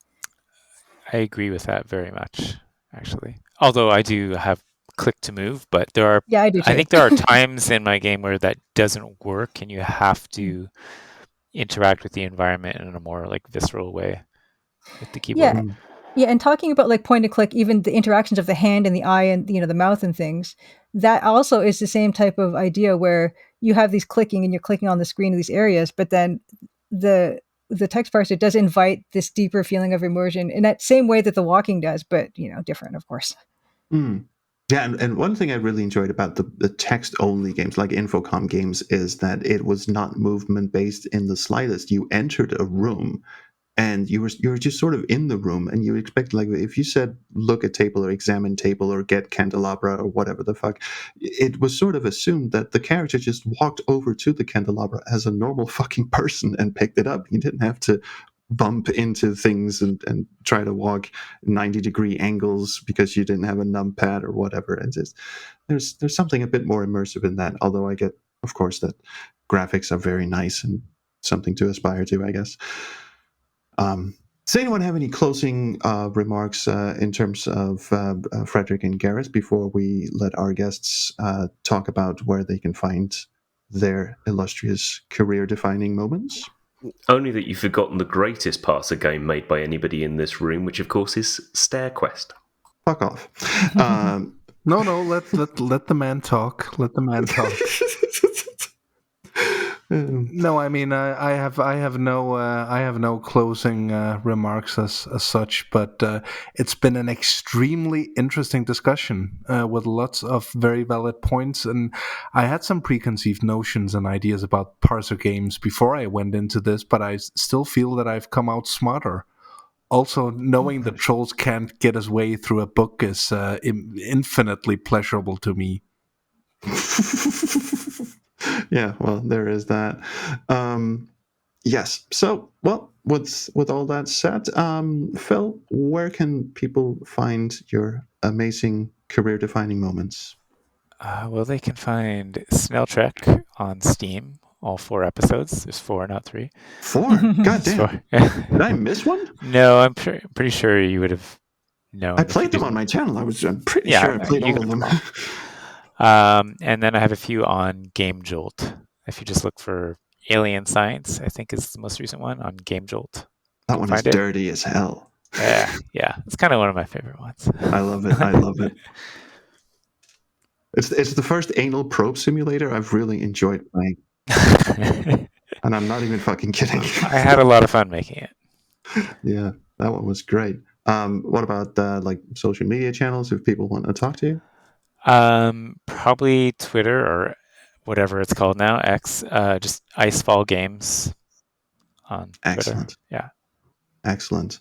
Speaker 4: I agree with that very much, actually. Although I do have click to move, but there are
Speaker 3: I do too.
Speaker 4: I think there are times in my game where that doesn't work, and you have to interact with the environment in a more like visceral way with the keyboard.
Speaker 3: Yeah. Yeah, and talking about like point and click, even the interactions of the hand and the eye and the mouth and things, that also is the same type of idea where you have these clicking and you're clicking on the screen of these areas, but then the text parser does invite this deeper feeling of immersion in that same way that the walking does, but different, of course.
Speaker 1: Yeah, and one thing I really enjoyed about the text-only games, like Infocom games, is that it was not movement-based in the slightest. You entered a room, and you were just sort of in the room, and you expect, like, if you said look at table or examine table or get candelabra or whatever the fuck, it was sort of assumed that the character just walked over to the candelabra as a normal fucking person and picked it up. You didn't have to bump into things and try to walk 90-degree angles because you didn't have a numpad or whatever. And there's something a bit more immersive in that, although I get, of course, that graphics are very nice and something to aspire to, I guess. Does anyone have any closing remarks in terms of Frederick and Gareth before we let our guests talk about where they can find their illustrious career-defining moments?
Speaker 2: Only that you've forgotten the greatest Parser game made by anybody in this room, which of course is StairQuest.
Speaker 1: Fuck off.
Speaker 6: No, let the man talk. Let the man talk. No, I mean I have no closing remarks as such, but it's been an extremely interesting discussion with lots of very valid points, and I had some preconceived notions and ideas about Parser games before I went into this, but I still feel that I've come out smarter. Also, knowing that Trolls can't get his way through a book is infinitely pleasurable to me.
Speaker 1: Yeah, well, there is that. Yes. So, well, with all that said, Phil, where can people find your amazing career-defining moments?
Speaker 4: Well, they can find Snail Trek on Steam. All 4 episodes. There's 4, not 3.
Speaker 1: 4? God damn. Did I miss one?
Speaker 4: No, I'm pretty sure you would have known.
Speaker 1: I played them on my channel. I'm pretty sure I played all of them.
Speaker 4: And then I have a few on Game Jolt. If you just look for Alien Science, I think is the most recent one on Game Jolt.
Speaker 1: That one is dirty as hell.
Speaker 4: Yeah. It's kind of one of my favorite ones.
Speaker 1: I love it. It's the first anal probe simulator I've really enjoyed playing. And I'm not even fucking kidding.
Speaker 4: I had a lot of fun making it.
Speaker 1: Yeah, that one was great. What about like social media channels if people want to talk to you?
Speaker 4: Probably Twitter or whatever it's called now, X. Just Icefall Games on Twitter.
Speaker 1: Excellent.
Speaker 4: Yeah.
Speaker 1: Excellent.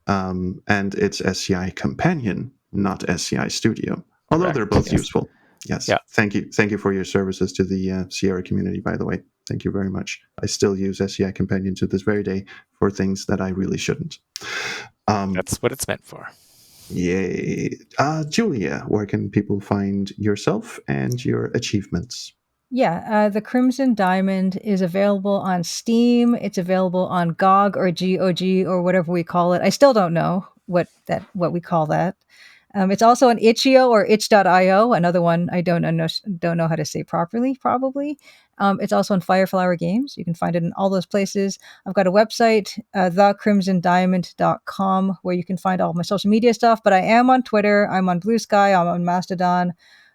Speaker 1: And it's SCI Companion, not SCI Studio. Although
Speaker 4: Correct.
Speaker 1: they're both useful. Yes.
Speaker 4: Yeah.
Speaker 1: Thank you for your services to the Sierra community, by the way. Thank you very much. I still use SCI Companion to this very day for things that I really shouldn't.
Speaker 4: That's what it's meant for.
Speaker 1: Yay. Julia, where can people find yourself and your achievements?
Speaker 3: Yeah, the Crimson Diamond is available on Steam. It's available on GOG or GOG or whatever we call it. I still don't know what we call that. It's also on itch.io or itch.io, another one I don't know how to say properly, probably. It's also on Fireflower Games. You can find it in all those places. I've got a website, thecrimsondiamond.com, where you can find all my social media stuff, but I am on Twitter. I'm on Blue Sky. I'm on Mastodon.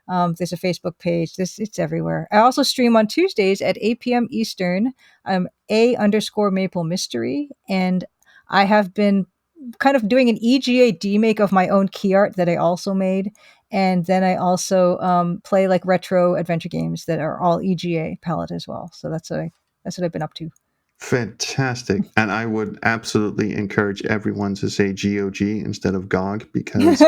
Speaker 3: There's a Facebook page. It's everywhere. I also stream on Tuesdays at 8 p.m. Eastern. I'm _Maple Mystery, and I have been kind of doing an EGA demake of my own key art that I also made. And then I also play like retro adventure games that are all EGA palette as well. So that's what I've been up to.
Speaker 1: Fantastic. And I would absolutely encourage everyone to say GOG instead of GOG because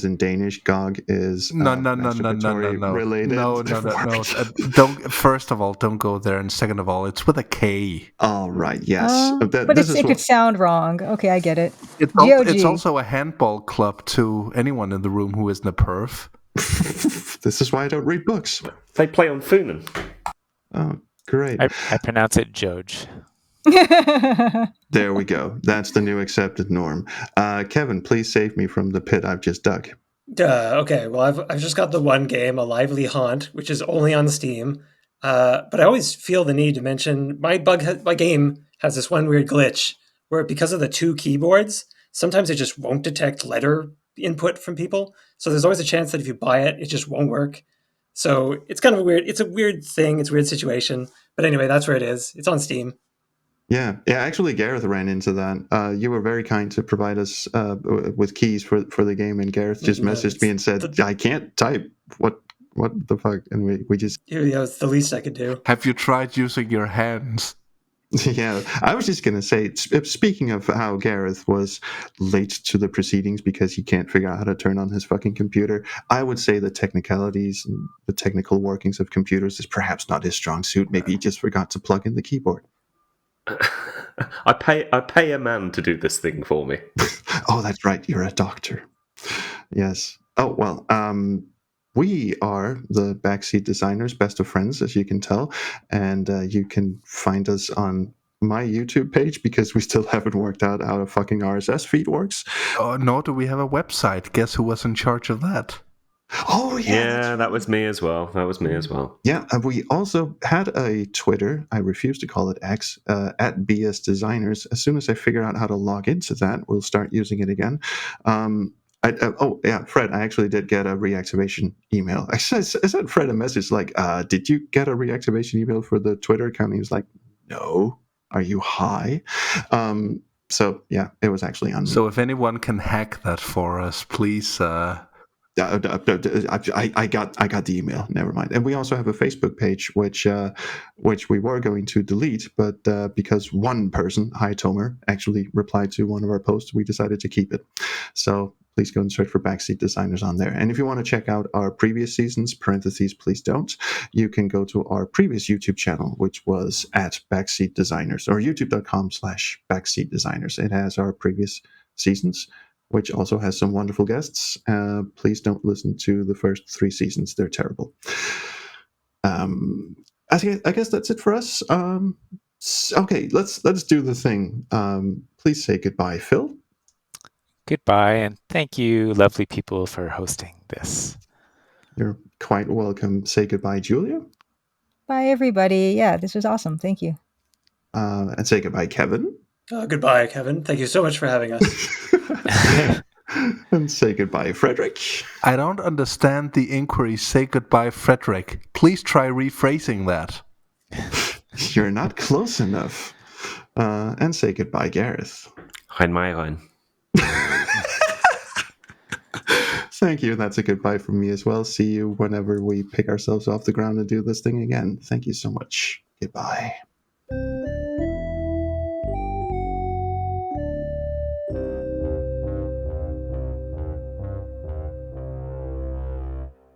Speaker 1: in Danish GOG is
Speaker 6: no
Speaker 1: related.
Speaker 6: No. Don't. First of all, don't go there, and second of all, it's with a K.
Speaker 1: All right. Yes.
Speaker 3: But it could sound wrong. Okay, I get it.
Speaker 6: It's also a handball club to anyone in the room who isn't a perv.
Speaker 1: This is why I don't read books.
Speaker 2: They play on Funan.
Speaker 1: Oh, great.
Speaker 4: I pronounce it Joj.
Speaker 1: There we go. That's the new accepted norm. Kevin, please save me from the pit I've just dug.
Speaker 5: Okay, well, I've just got the one game, A Lively Haunt, which is only on Steam. But I always feel the need to mention my game has this one weird glitch where because of the two keyboards, sometimes it just won't detect letter input from people. So there's always a chance that if you buy it, it just won't work. So it's kind of a weird. It's a weird thing. It's a weird situation. But anyway, that's where it is. It's on Steam.
Speaker 1: Yeah. Actually, Gareth ran into that. You were very kind to provide us with keys for the game, and Gareth just messaged me and said, "I can't type. What the fuck?" And we just
Speaker 5: it's the least I could do.
Speaker 6: Have you tried using your hands?
Speaker 1: Yeah, I was just going to say, speaking of how Gareth was late to the proceedings because he can't figure out how to turn on his fucking computer, I would say the technicalities and the technical workings of computers is perhaps not his strong suit. Maybe he just forgot to plug in the keyboard.
Speaker 2: I pay a man to do this thing for me.
Speaker 1: Oh, that's right. You're a doctor. Yes. Oh, well, we are the Backseat Designers, best of friends, as you can tell. And you can find us on my YouTube page because we still haven't worked out how a fucking RSS feed works.
Speaker 6: Nor do we have a website. Guess who was in charge of that?
Speaker 1: Oh, yeah.
Speaker 2: That was me as well.
Speaker 1: Yeah, and we also had a Twitter. I refuse to call it X, at BS Designers. As soon as I figure out how to log into that, we'll start using it again. Fred, I actually did get a reactivation email. I sent Fred a message like, did you get a reactivation email for the Twitter account? And he was like, no. Are you high? So, yeah, it was actually on me.
Speaker 6: So if anyone can hack that for us, please...
Speaker 1: I got the email. Never mind. And we also have a Facebook page, which we were going to delete, but because one person, Hi Tomer, actually replied to one of our posts, we decided to keep it. So please go and search for Backseat Designers on there. And if you want to check out our previous seasons, parentheses, please don't, you can go to our previous YouTube channel, which was at Backseat Designers, or youtube.com/Backseat Designers. It has our previous seasons, which also has some wonderful guests. Please don't listen to the first 3 seasons. They're terrible. I guess that's it for us. Okay, let's do the thing. Please say goodbye, Phil.
Speaker 4: Goodbye, and thank you, lovely people, for hosting this.
Speaker 1: You're quite welcome. Say goodbye, Julia.
Speaker 3: Bye, everybody. Yeah, this was awesome. Thank you.
Speaker 1: And say goodbye, Kevin.
Speaker 5: Goodbye, Kevin. Thank you so much for having us.
Speaker 1: And say goodbye, Frederick.
Speaker 6: I don't understand the inquiry, say goodbye, Frederick. Please try rephrasing that.
Speaker 1: You're not close enough. And say goodbye, Gareth.
Speaker 2: Rein.
Speaker 1: Thank you. That's a goodbye from me as well. See you whenever we pick ourselves off the ground and do this thing again. Thank you so much. Goodbye.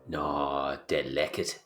Speaker 2: Nå, det er lækkert.